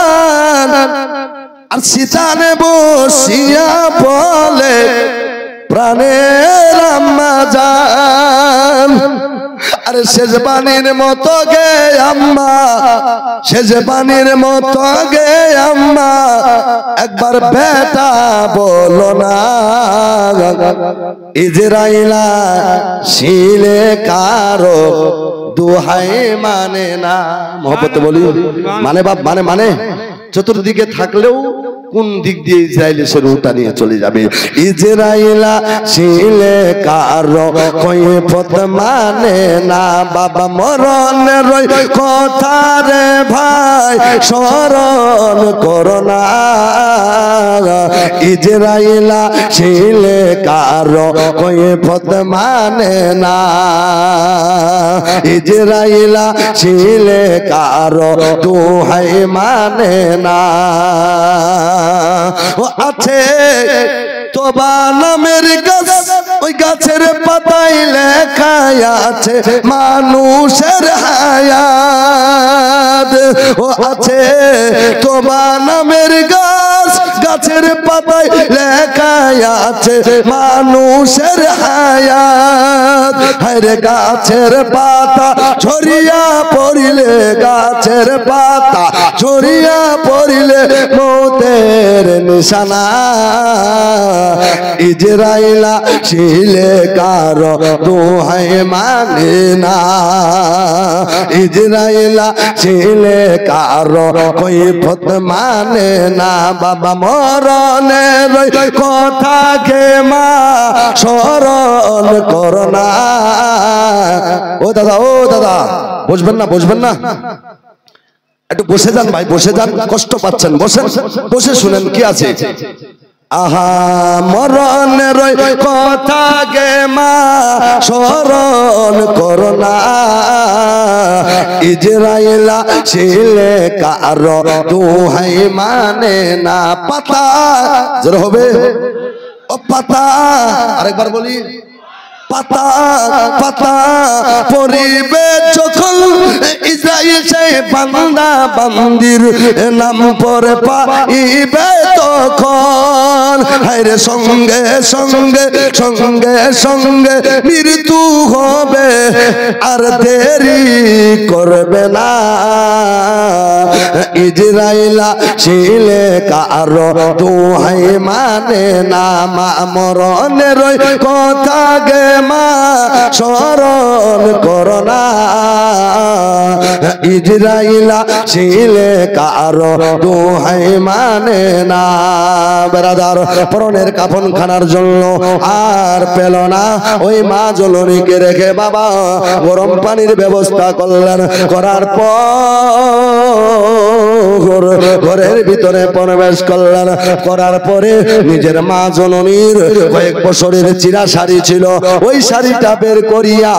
সন্তান আর শীতানে বসিয়া বলে প্রাণের আম্মা জান আরে শেষ বাণীর মতো গে আম্মা শেষ বাণীর মতো গে আম্মা একবার বেটা বলো না ইজরাইলা শিলে কারো দোহাই মানে না মহব্বতে বলি মানে বাপ মানে মানে চতুর্দিকে থাকলেও কোন দিক দিয়ে ইসরায়েল এসে রুটা নিয়ে চলে যাবে ইসরায়েলা শিলে কারো কয়ফত মানে না বাবা মরণের কথা রে ভাই স্মরণ করো না ইসরায়েলা শিলে কারো কয়ফত মানে না ইসরায়েলা শিলে কারো দোহাই মানে না ও আছে তোবা নামের গাছ ওই গাছের পাতায় লেখা আছে মানুষের হায়াত ও আছে তোবা নামের গাছ গাছের পাতায় লেখা আছে মানুষের হায়াত হরে গাছের পাতা ছড়িয়া পড়িলে গাছের পাতা ছড়িয়া পড়িলে মৌতের নিশানা ইজরাইলা শিলে কারো দোহাই মানে না ইজরাইলা শিলে কারো কয়ফত মানে না বাবা মরণের কথাকে মা স্মরণ করো না ও দাদা বুঝবেন না একটু বসে যান ভাই বসে যান কষ্ট পাচ্ছেন বসেন বসে শুনেন কি আছে আহা মরণের কথা গে মা স্মরণ করো না ইজরাইলা শিলে কারো দোহাই মানে না পাতা জোরে হবে ও পাতা আরেকবার বলি পাতা পাতা পরিবে যখন ইসরাইল সে বান্দা বান্দির নাম পরে পাইবে তখন হায়রে সঙ্গে সঙ্গে সঙ্গে সঙ্গে মৃত্যু হবে আর দেরি করবে না ইজরাইলা শিলে কারো দোহাই মানে না মা মরণের কথা গে মা স্মরণ করো না ইজরাইল শিলে কারো দোহাই মানে না। বেরাদার পরনের কাফন খানার জন্য আর পেল না, ওই মা জননীকে রেখে বাবা গরম পানির ব্যবস্থা করলেন। করার পর ঘরের ভিতরে প্রবেশ করলেন। করার পরে নিজের মা জননীর কয়েক বছরের চিরা শাড়ি ছিল, ওই শাড়িটা বের করিয়া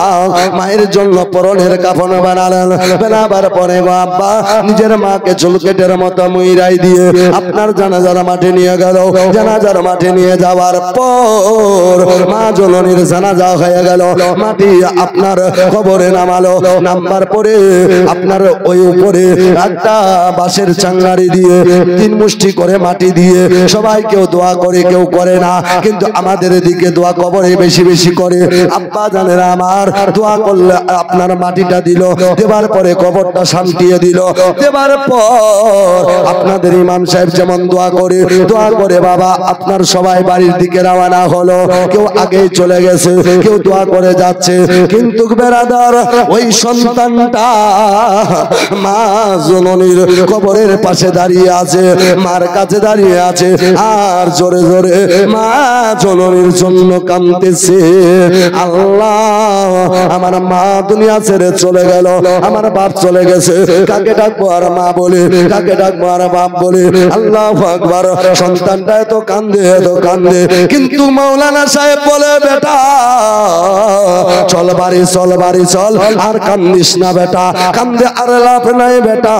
মায়ের জন্য পরনের কাফন বানালেন। বানাবার পরে বাবা নিজের মাকে চুল কেটের মতো মুইরাই দিয়ে আপনার জানাজার মাঠে নিয়ে গেল। জানাজার মাঠে নিয়ে যাওয়ার পর মা জননীর জানাজা হয়ে গেল। মাটি আপনার কবরে নামালো। নামবার পরে আপনার ওই উপরে একটা বাঁশের চাঙ্গারি দিয়ে 3 মুষ্টি করে মাটি দিয়ে সবাই কেউ দোয়া করে, কেউ করে না, কিন্তু আমাদের এদিকে দোয়া কবরে বেশি বেশি করে। আব্বা জানেরা আমার দোয়া করলে আপনার মাটিটা দিল, দেবার পরে কবরটা শান্তিয়ে দিল। দেবার পর আপনাদের ইমাম সাহেব যেমন দোয়া করে বাবা আপনার সবাই বাড়ির দিকে রওনা হলো। কেউ আগেই চলে গেছে, কেউ দোয়া করে যাচ্ছে, কিন্তু বেরাদার ওই সন্তানটা মা জননীর কবরের পাশে দাঁড়িয়ে আছে, মার কাছে দাঁড়িয়ে আছে, আর জোরে জোরে মা জননীর জন্য কাঁদতেছে। আল্লাহ আমার মা দুনিয়া ছেড়ে চলে গেল, আমার বাপ চলে গেছে, কাকে ডাকবো আর মা বলে, কাকে ডাকবো আর বাপ বলে। আল্লাহু আকবার। সন্তানটা এত কান্দে, এত কান্দে, কিন্তু মাওলানা সাহেব বলে বেটা চল বাড়ি, চল বাড়ি চল, আর কান্দিস না বেটা, কান্দে আর লাভ নাই বেটা।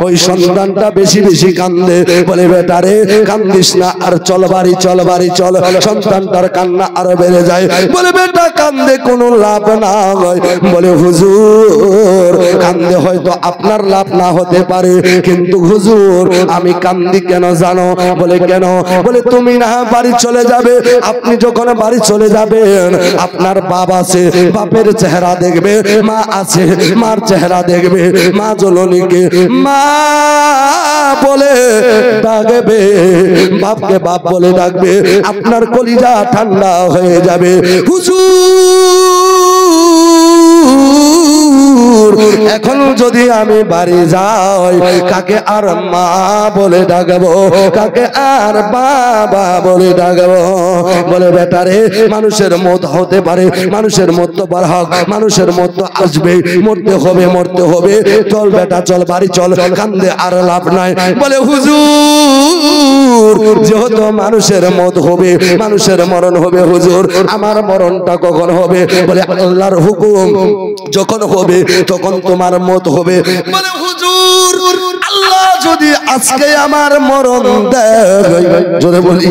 ওই সন্তানটা বেশি বেশি কান্দে, বলে বেটা রে কান্দিস না, আর চল বাড়ি, চল বাড়ি চল। সন্তানটার কান্না আরো বেড়ে যায়, বলে বেটা কান্দে কোনো লাভ না হয়। বলে হুজুর কান্দে হয়তো আপনার লাভ না হতে পারে, কিন্তু হুজুর আমি কান্দি কেন জানো? বলে কেন? বলে তুমি না বাড়ি চলে যাবে, আপনি যখন বাড়ি চলে যাবেন আপনার বাপ আছে, বাপের চেহারা দেখবে, মা আছে, মার চেহারা দেখবে, মা জননীকে মা বলে ডাকবে, বাপকে বাপ বলে ডাকবে, আপনার কলিজা ঠান্ডা হয়ে যাবে। হুজুর এখন যদি আমি বাড়ি যাই কাকে আর মা বলে ডাকবো, কাকে আর বাবা বলে ডাকবো? বলে বেটা রে মানুষের মত হতে পারে, মানুষের মত তো বার হক, মানুষের মত তো আসবে, মরতে হবে, মরতে হবে, চল বেটা চল বাড়ি চল, কান্দে আর লাভ নাই। বলে হুজুর যেহেতু মানুষের মত হবে, মানুষের মরণ হবে, হুজুর আমার মরণটা কখন হবে? বলে আল্লাহর হুকুম যখন হবে তখন তোমার মত হবে। বলে হুজুর আল্লাহ যদি আজকে আমার মরণ দেয়, জোরে বলি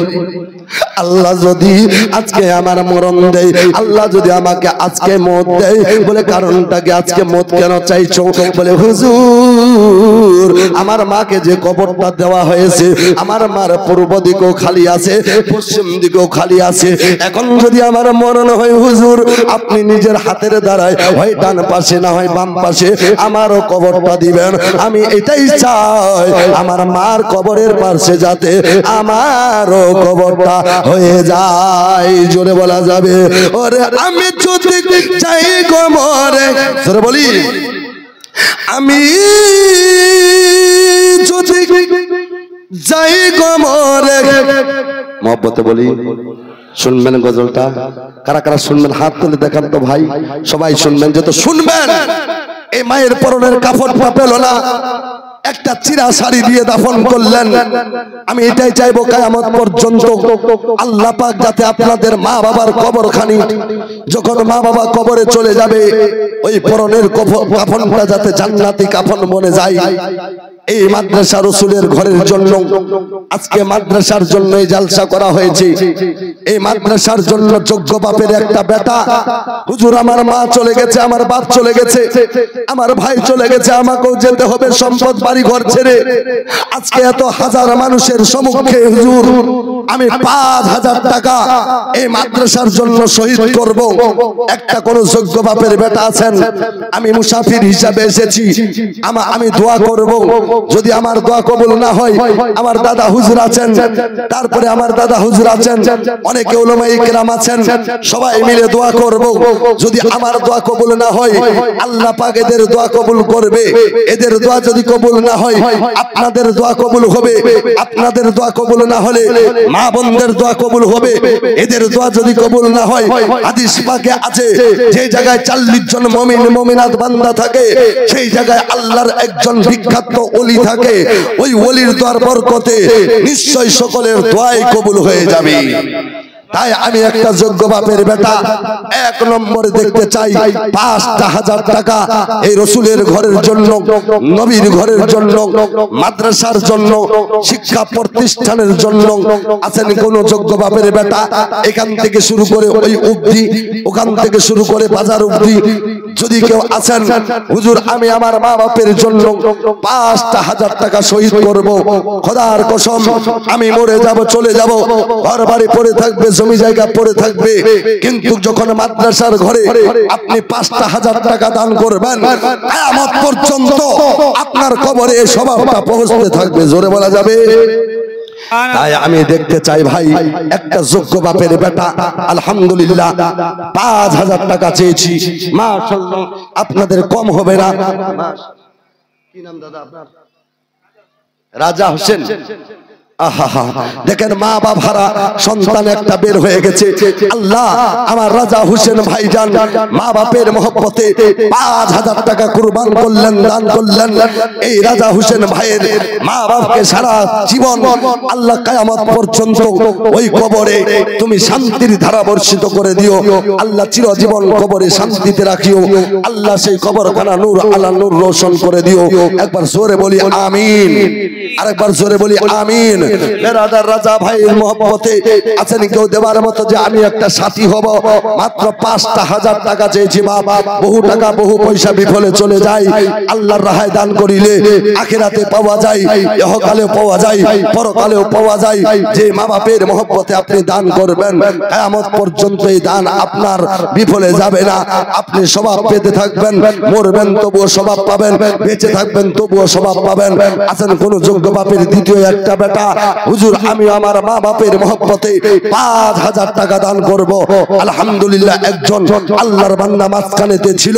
আল্লাহ যদি আজকে আমার মরণ দেয়, আল্লাহ যদি আমাকে আজকে মত দেয়, বলে কারণটাকে আজকে মত কেন চাইছো? বলে হুজুর আমার মাকে যে কবরটা দেওয়া হয়েছে, আমার মার পূর্ব দিকেও খালি আছে, পশ্চিম দিকেও খালি আছে, এখন যদি আমার মরণ হয় হুজুর আপনি নিজের হাতের দ্বারায় হয় ডান পাশে না হয় বাম পাশে আমারও কবরটা দিবেন। আমি এটাই চাই আমার মার কবরের পাশে যাতে আমারও কবরটা হয়ে যায়। জোরে বলা যাবে ওরে আমি যদি চাই কবরে, জোরে বলি আমি যদি যাই কবরে, মহব্বতে বলি শুনবেন গজলটা? কারা কারা শুনবেন হাত তুলে দেখান তো ভাই, সবাই শুনবেন, যত শুনবেন। এই মায়ের পরনের কাপড় পেল না, একটা চিরা শাড়ি দিয়ে দাফন করলেন। আমি এটাই চাইবো কিয়ামত পর্যন্ত আল্লাহ পাক যাতে আপনাদের মা বাবার কবরখানি যখন মা বাবা কবরে চলে যাবে ওই পরনের কাফনটা যাতে জান্নাতি কাফন বনে যায়। এই মাদ্রাসা রাসূলের ঘরের জন্য আজকে মাদ্রাসার জন্য জালসা করা হয়েছে। এই মাদ্রাসার জন্য যোগ্য বাপের একটা বেটা, হুজুর আমার মা চলে গেছে, আমার বাপ চলে গেছে, আমার ভাই চলে গেছে, আমাকেও যেতে হবে, সম্পদ বাড়ি বাড়ি ঘর ছেড়ে আজকে এত হাজার মানুষের সম্মুখে হুজুর আমি 5000 টাকা এই মাদ্রাসার জন্য শহীদ করব। একটা কোন যোগ্য বাপের বেটা আছেন? আমি মুসাফির হিসাবে এসেছি, আমি দোয়া করব, যদি আমার দোয়া কবুল না হয় আমার দাদা হুজুর আছেন, তারপরে আমার দাদা হুজুর আছেন, অনেকে উলামায়ে কেরাম আছেন, সবাই মিলে দোয়া করব। যদি আমার দোয়া কবুল না হয় আল্লাহ পাক এদের দোয়া কবুল করবে। এদের দোয়া যদি কবুল না হয় আপনাদের দোয়া কবুল হবে। আপনাদের দোয়া কবুল না হলে মা বোনদের দোয়া কবুল হবে। এদের দোয়া যদি কবুল না হয় হাদিস পাকে আছে যে জায়গায় 40 জন মুমিন মুমিনাত বান্দা থাকে সেই জায়গায় আল্লাহর একজন বিখ্যাত ওলি থাকে। ওই ওলির দোয়ার বরকতে নিশ্চয় সকলের দোয়াই কবুল হয়ে যাবে। তাই আমি একটা যোগ্য বাপের বেটা 1 নম্বরে দেখতে চাই 5000 টাকা এই রসুলের ঘরের জন্য, নবীর ঘরের জন্য, মাদ্রাসার জন্য, শিক্ষা প্রতিষ্ঠানের জন্য। আছেন কোন যোগ্য বাপের বেটা? এখান থেকে শুরু করে ওই অবধি, ওখান থেকে শুরু করে বাজার অবধি যদি কেউ আছেন, হুজুর আমি আমার মা বাপের জন্য 5000 টাকা শহীদ করব, খোদার কসম আমি মরে যাব, চলে যাব, ঘর বাড়ি পড়ে থাকবে, জমি জায়গা পড়ে থাকবে, কিন্তু যখন মাদ্রাসার ঘরে আপনি 5000 টাকা দান করবেন কিয়ামত পর্যন্ত আপনার কবরে এই স্বভাবটা পৌঁছতে থাকবে। জোরে বলা যাবে? তাই আমি দেখতে চাই ভাই একটা যোগ্য বাপের বেটা। আলহামদুলিল্লাহ 5000 টাকা চেয়েছি, মাশাআল্লাহ আপনাদের কম হবে না। কি নাম দাদা আপনার? রাজা হোসেন। দেখেন মা বাবারা সন্তান একটা বের হয়ে গেছে। আল্লাহ আমার রাজা হোসেন ভাইজান মা বাপের মহব্বতে 5000 টাকা কুরবান করলেন, দান করলেন। এই রাজা হোসেন ভাইয়ের মা বাপকে সারা জীবন আল্লাহ কিয়ামত পর্যন্ত ওই কবরে তুমি শান্তির ধারা বর্ষিত করে দিও। আল্লাহ চিরজীবন কবরে শান্তিতে রাখিও। আল্লাহ সেই কবরখানা নূর আলা নূর রোশন করে দিও। একবার জোরে বলি আমিন, আরেকবার জোরে বলি আমিন। বেরাদার রাজা ভাইয়ের মহব্বতে আছেন কেউ দেবার মতো যে আমি একটা সাথী হব? মাত্র 5000 টাকা চেয়েছি বাবা। বহু টাকা বহু পয়সা বিফলে চলে যায়, আল্লাহর রাহে দান করিলে আখিরাতে পাওয়া যায়, ইহকালেও পাওয়া যায়, পরকালেও পাওয়া যায়। যে মা বাপের মহব্বতে আপনি দান করবেন কিয়ামত পর্যন্ত এই দান আপনার বিফলে যাবে না। আপনি স্বভাব পেতে থাকবেন, মরবেন তবুও স্বভাব পাবেন, বেঁচে থাকবেন তবুও স্বভাব পাবেন। আছেন কোন যোগ্য বাপের দ্বিতীয় একটা বেটা, হুজুর আমি আমার মা বাপের মহব্বতে 5000 টাকা দান করব। আলহামদুলিল্লাহ একজন আল্লাহর বান্দা মাঝখানেতে ছিল,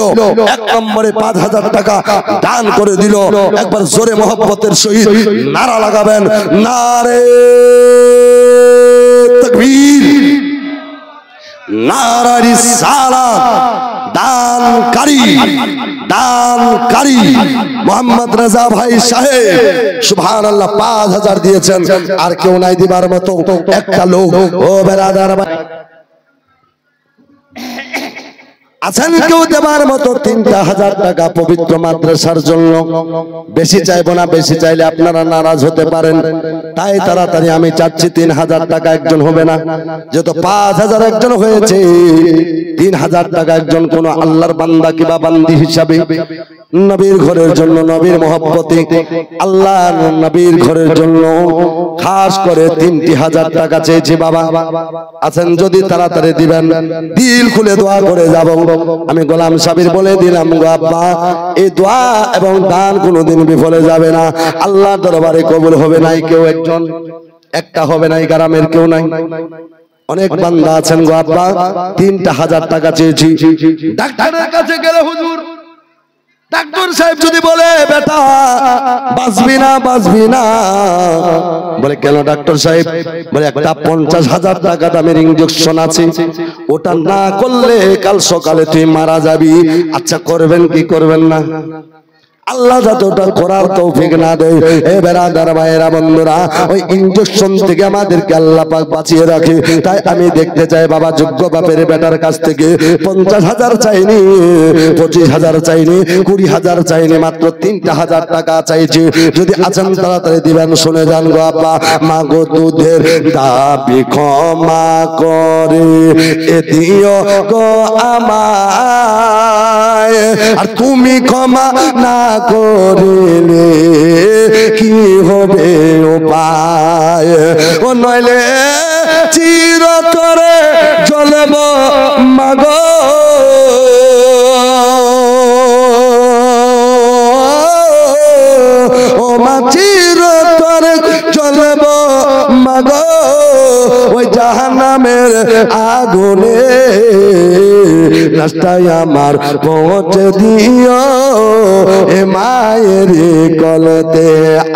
1 নম্বরে 5000 টাকা দান করে দিল। একবার জোরে মহব্বতের সহিত নারা লাগাবেন, নারে তাকবীর, নারা রিসালাত। দানকারী দানকারী মোহাম্মদ রাজা ভাই সাহেব সুবহানাল্লাহ 5000 দিয়েছেন। আর কেউ নাই দিবার মতো? একটা লোক। ও বেরাদার ভাই আছেন কেউ দেবার মতো? 3000 টাকা পবিত্র মাদ্রাসার জন্য। বেশি চাইবো না, বেশি চাইলে আপনারা নারাজ হতে পারেন, তাই তাড়াতাড়ি আমি চাচ্ছি 3000 টাকা। একজন হবে না? যেহেতু 5000 একজন হয়েছে, 3000 টাকা একজন কোন আল্লাহর বান্দা কিবা বান্দি হিসাবে নবীর ঘরের জন্য, নবীর মহব্বতে আল্লাহ নবীর ঘরের জন্য খাস করে 3000 টাকা চেয়েছি বাবা। আছেন যদি তাড়াতাড়ি দিবেন, দিল খুলে দোয়া করে যাব। আমি গোলাম সাবির বলে দিলাম গো আব্বা, এই দোয়া এবং দান কোনোদিন বিফলে যাবে না, আল্লাহর দরবারে কবুল হবে নাই। কেউ একজন, একটা হবে নাই, গ্রামের কেউ নাই? অনেক বান্দা আছেন গো আব্বা, 3000 টাকা চেয়েছি। ডাক্তারের কাছে গেলে হুজুর, ডাক্তার সাহেব যদি বলে বেটা বাঁচবি না, বাঁচবি না, বলে কেন ডাক্তার সাহেব? বলে একটা 50,000 টাকা দামের ইনজেকশন আছে, ওটা না করলে কাল সকালে তুই মারা যাবি। আচ্ছা করবেন কি করবেন না? আল্লাহ যাতে ওটা করার তৌফিক না দেয়। এ বেরাদার ভাইয়েরা বন্ধুরা, ওই ইনজেকশন থেকে আমাদেরকে আল্লাহ পাক বাঁচিয়ে রাখে। তাই আমি দেখতে চাই বাবা যোগ্য বাপের বেটার কাছ থেকে 50,000 চাইনি, 25,000 চাইনি, 20,000 চাইনি, মাত্র 3000 টাকা চাইছি। যদি আছেন তাড়াতাড়ি দিবেন। শুনে যান গো আব্বা, মা গো দুধের দাবি ক্ষমা করে এ দিও গো আমার, যায়, আর তুমি ক্ষমা না করিলে কি হবে উপায়? ও নইলে চিরতরে জ্বলব মাগো, ও মা চিরতরে জ্বলব মাগো ওই জাহান্নামের আগুনে, রাস্তায় আমার পৌঁছে দিও এ মায়ের কলতে।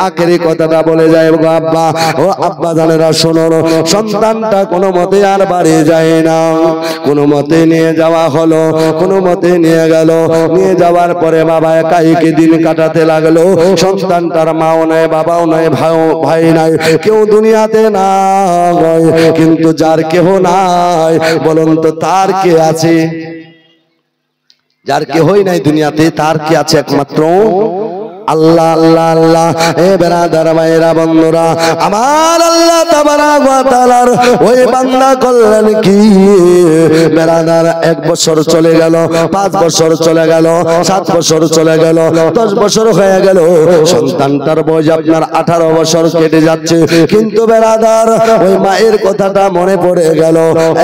আখেরি কথাটা বলে যায় গো আব্বা, ও আব্বা জানেরা শোনো, সন্তানটা কোনো মতে আর বাড়ি যায় না, কোনো মতে নিয়ে যাওয়া হলো, কোনো মতে নিয়ে গেল, নিয়ে যাওয়ার পরে বাবা একাই দিন কাটাতে লাগলো। সন্তানটার মাও নাই, বাবাও নাই, ভাই নাই, কেউ দুনিয়াতে নাই, কিন্তু যার কেহ নাই বলুন তো তার কে আছে? যার কেহই নাই দুনিয়াতে, তার কি আছে? একমাত্র আল্লাহ। আল্লাহ আল্লাহ। এ বেরাদার ভাইরা বন্ধুরা, আমার আল্লাহ তাবারক ওয়া তাআলার ওই বান্দা করলেন কি? বেরাদার 1 বছর চলে গেল, 5 বছর চলে গেল, 7 বছর চলে গেল, 10 বছর হয়ে গেল, সন্তানটার বয়স আপনার 18 বছর কেটে যাচ্ছে, কিন্তু বেরাদার ওই মায়ের কথাটা মনে পড়ে গেল।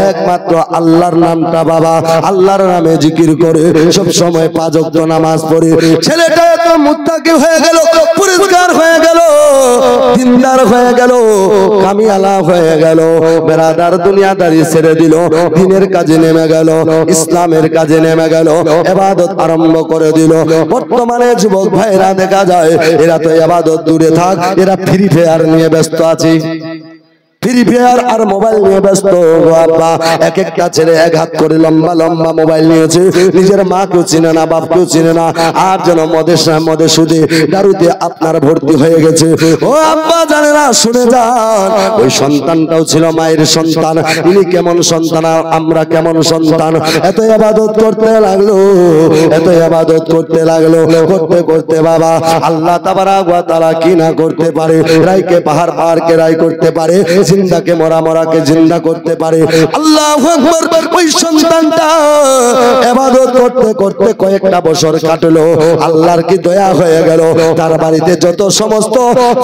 একমাত্র আল্লাহর নামটা বাবা আল্লাহর নামে জিকির করে সব সময় 5 ওয়াক্ত নামাজ পড়ে ছেলেটা এত মুত্তাকি হয়ে গেল, পরিষ্কার হয়ে গেল, দিনদার হয়ে গেল, কামিয়ালা হয়ে গেল। বেরাদার দুনিয়াদারি ছেড়ে দিল, দ্বীনের কাজে নেমে গেল, ইসলামের কাজে নেমে গেল, ইবাদত আরম্ভ করে দিল। বর্তমানে যুবক ভাইরা দেখা যায় এরা তো ইবাদত দূরে থাক, এরা ফ্রি ফায়ার নিয়ে ব্যস্ত আছে, ফ্রি ফায়ার আর মোবাইল নিয়ে ব্যস্ত। বাবা এক একটা ছেলে 1 হাত করে লম্বা লম্বা মোবাইল নিয়েছে, নিজের মাকেও চিনে না, বাপকেও চিনে না, আর যেন মদে সুদে দারুতে আপনার ভর্তি হয়ে গেছে। ও আব্বা জানে না, শুনে যান, ওই সন্তানটাও ছিল মায়ের সন্তান। ইনি কেমন সন্তান, আমরা কেমন সন্তান? এত ইবাদত করতে লাগলো, এত ইবাদত করতে লাগলো, করতে করতে বাবা আল্লাহ তাবারক ওয়া তাআলা কি না করতে পারে? রাইকে পাহাড় পাহাড়কে রাই করতে পারে, জিন্দাকে মরা মরাকে জিন্দা করতে পারে। আল্লাহু আকবার। ওই সন্তানটা ইবাদত করতে করতে কয়েকটা বছর কাটলো, আল্লাহর কি দয়া হয়ে গেল, তার বাড়িতে যত সমস্ত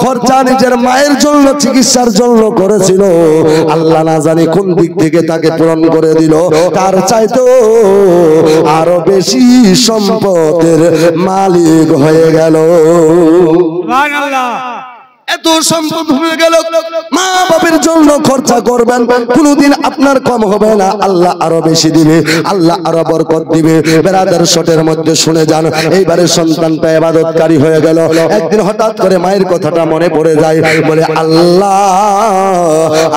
খরচা নিজের মায়ের জন্য চিকিৎসার জন্য করেছিল, আল্লাহ না জানি কোন দিক থেকে তাকে পূরণ করে দিল। তার চাইতো আরো বেশি সম্পদের মালিক হয়ে গেল। সুবহানাল্লাহ। এত সম্পদ হয়ে গেল, মা বাপের জন্য খরচা করবেন, কোনদিন আপনার কম হবে না, আল্লাহ আরো বেশি দিবে, আল্লাহ আরো বরকত দিবে। বেরাদার শটের মধ্যে শুনে যান, এইবারে সন্তানটা ইবাদতকারী হয়ে গেল। একদিন হঠাৎ করে মায়ের কথাটা মনে পড়ে যায়, বলে আল্লাহ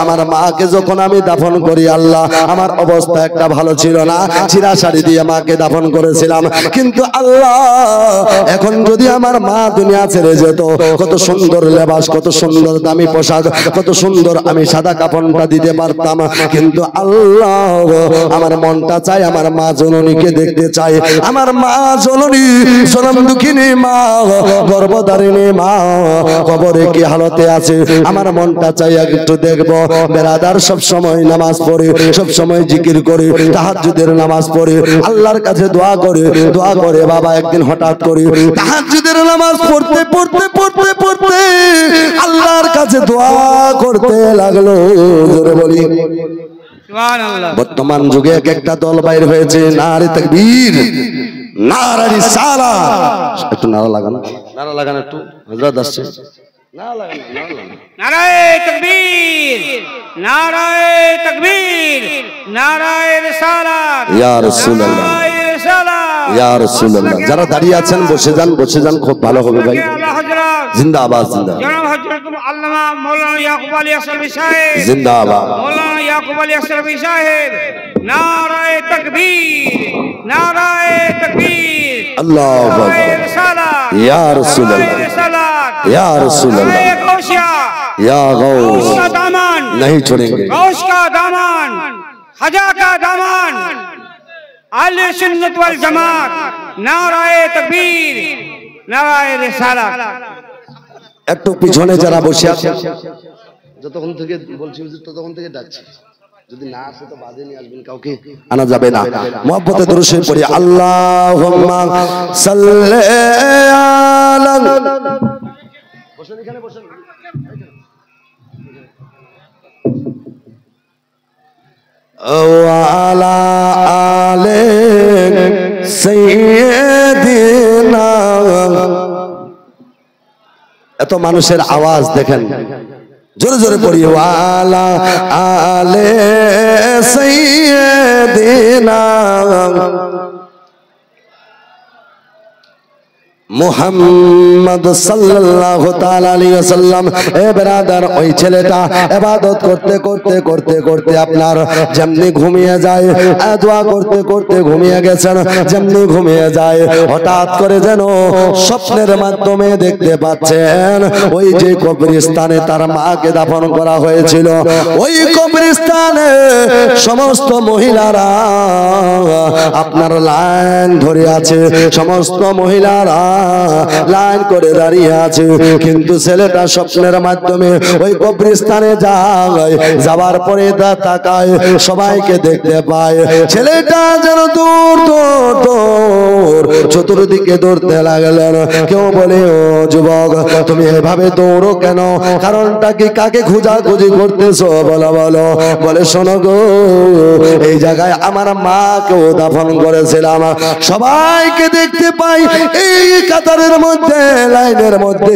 আমার মাকে যখন আমি দাফন করি, আল্লাহ আমার অবস্থা একটা ভালো ছিল না, চিরা শাড়ি দিয়ে মাকে দাফন করেছিলাম, কিন্তু আল্লাহ এখন যদি আমার মা দুনিয়া ছেড়ে যেত, কত সুন্দর লেবাস, কত সুন্দর দামি পোশাক, কত সুন্দর আমি সাদা কাফনটা দিতে পারতাম, কিন্তু আল্লাহ আমার মনটা চাই আমার মা জননীকে দেখতে চাই। আমার মা জননী জনম দুঃখিনী মা, গর্ভধারিণী মা কবরে কি হালতে আছে, আমার মনটা চাই একটু দেখবো। বেরাদার সব সময় নামাজ পড়ে, সব সময় জিকির করে, তাহাজ্জুদের নামাজ পড়ে, আল্লাহর কাছে দোয়া করে, দোয়া করে। বাবা একদিন হঠাৎ করে তাহাজ্জুদের নামাজ পড়তে পড়তে পড়তে পড়তে আল্লাহর কাছে দোয়া করতে লাগলো। জোরে বলি সুবহানাল্লাহ। বর্তমান যুগে এক একটা দল বাইর হয়েছে, নারে তাকবীর, নারে রিসালাত। একটু নারা লাগান, নারা লাগান একটু, হযরত আসছে, নারা লাগান, নারা লাগান। নারায়ে তাকবীর, নারায়ে তাকবীর, নারায়ে রিসালাত, ইয়া রাসূলুল্লাহ, নারায়ে রিসালাত, ইয়া রাসূলুল্লাহ। যারা দাঁড়িয়ে আছেন বসে যান, বসে যান, খুব ভালো হবে ভাই। আল্লাহ হযরত জিন্দাবাদ, জিন্দাবাদ, জনাব হযরত আল্লামা মাওলানা ইয়াকুব আলী আসলামী সাহেব, জিন্দাবাদ, মাওলানা ইয়াকুব আলী আসলামী সাহেব। নারায়ে তাকবীর, নারায়ে তাকবীর, আল্লাহু নারায়ে আকবার, রিসালাত, ইয়া রাসূলুল্লাহ, নারায়ে রিসালাত, ইয়া রাসূলুল্লাহ, नाराए गौसिया, या गौस का दामन नहीं छोड़ेंगे, गौस का दामन, खजा का दामन, अहले सुन्नत वल जमात। नाराए तकबीर, नाराए रिसालत। একটু পিছনে যারা বসে আছে, যতক্ষণ থেকে বলছি ততক্ষণ থেকে ডাকছি, যদি না আসে তো বাজে নিয়ে আসবেন, কাউকে আনা যাবে না। মুহাব্বতে দরুদ শরীফ পড়ি। আল্লাহুম্মা সাল্লি আলা, বসেন এখানে, বসেন। ওয়ালা আলে সাইয়্যিদিনা। এত মানুষের আওয়াজ দেখেন, জোরে জোরে পড়ি। ওয়ালা আলে সাইয়্যিদিনা মুহাম্মদ সাল্লাল্লাহু তাআলা আলাইহি ওয়াসাল্লাম। এ ব্রাদার, ওই ছেলেটা ইবাদত করতে করতে করতে করতে আপনার যেমনি ঘুমিয়ে যায়, দোয়া করতে করতে ঘুমিয়ে গেছেন, যেমনি ঘুমিয়ে যায় হঠাৎ করে যেন স্বপ্নের মাধ্যমে দেখতে পাচ্ছেন ওই যে কবরস্থানে তার মাকে দাফন করা হয়েছিল, ওই কবরস্থানে সমস্ত মহিলারা আপনার লাইন ধরে আছে, সমস্ত মহিলারা লাইন করে দাঁড়িয়ে আছে। কিন্তু ছেলেটা স্বপ্নের মাধ্যমে ওই কবরস্থানে যায়, যাওয়ার পরে তাকায়, সবাইকে দেখতে পায়। ছেলেটা যেন দূর দূর দূর চতুর্দিকে দৌড়তে লাগলেন। কেউ বলে, ও যুবক, তুমি এভাবে দৌড়ো কেন? কারণটা কি? কাকে খোঁজাখুঁজি করতেছো? বলো বলো। বলে, শোনো গো, এই জায়গায় আমার মাকেও দাফন করেছিলাম, সবাইকে দেখতে পাই এই কাতারের মধ্যে, লাইনের মধ্যে,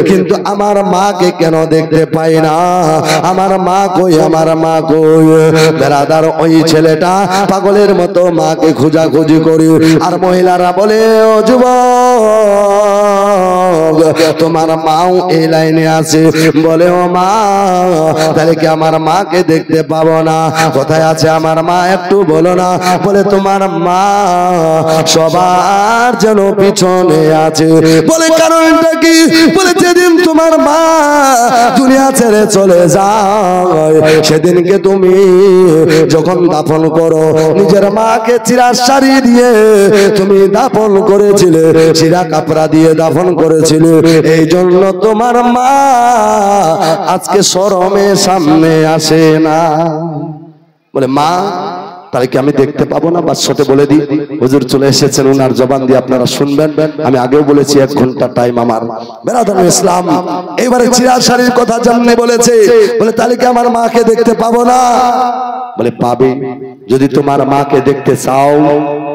কিন্তু আমার মাকে কেন দেখতে পাই না? আমার মা কই, আমার মা কই? বেরাদার, ওই ছেলেটা পাগলের মতো মাকে খোঁজাখুঁজি করি। আর মহিলারা বলে, ও যুবক, তোমার মাও এই লাইনে আছে। বলে, ও মা, তাহলে কি আমার মাকে দেখতে পাবো না? কোথায় আছে আমার মা, একটু বলো না। বলে, তোমার মা সবার যেন পিছনে আছে। বলে, কারণটা কি? বলে, যেদিন তোমার মা দুনিয়া ছেড়ে চলে যায়, সেদিনকে তুমি যখন দাফন করো, নিজের মাকে চিরা শাড়ি দিয়ে তুমি দাফন করেছিলে, চিরা কাপড়া দিয়ে দাফন করেছিলে। এই জন্য তোমার মা আজকে শরমে সামনে আসে না। বলে, মা তাহলে কি আমি দেখতে পাবো না? বাদশাহকে বলে দিই, হুজুর চলে এসেছেন, ওনার জবান দিয়ে আপনারা শুনবেন। আমি আগেও বলেছি 1 ঘন্টা টাইম আমার। বেরাদার ইসলাম, এবারে চিরা শাড়ির কথা জানলে বলেছে। বলে, তাহলে কি আমার মাকে দেখতে পাবো না? বলে, পাবে। যদি তোমার মাকে দেখতে চাও,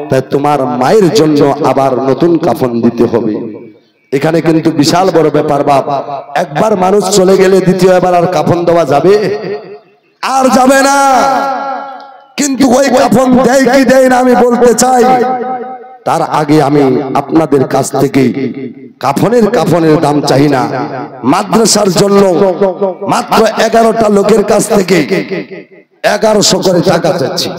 তাই তোমার মায়ের জন্য আবার নতুন কাফন দিতে হবে। এখানে কিন্তু বিশাল বড় ব্যাপার বাপ। একবার মানুষ চলে গেলে দ্বিতীয়বার আর কাফন দেওয়া যাবে? আর যাবে না। কিন্তু ওই কাফন দেয় কি দেয় না আমি বলতে চাই। তার আগে আমি আপনাদের কাছ থেকে কাফনের দাম চাই না। মাদ্রাসার জন্য মাত্র 11টা লোকের কাছ থেকে 1100 করে টাকা চাচ্ছি।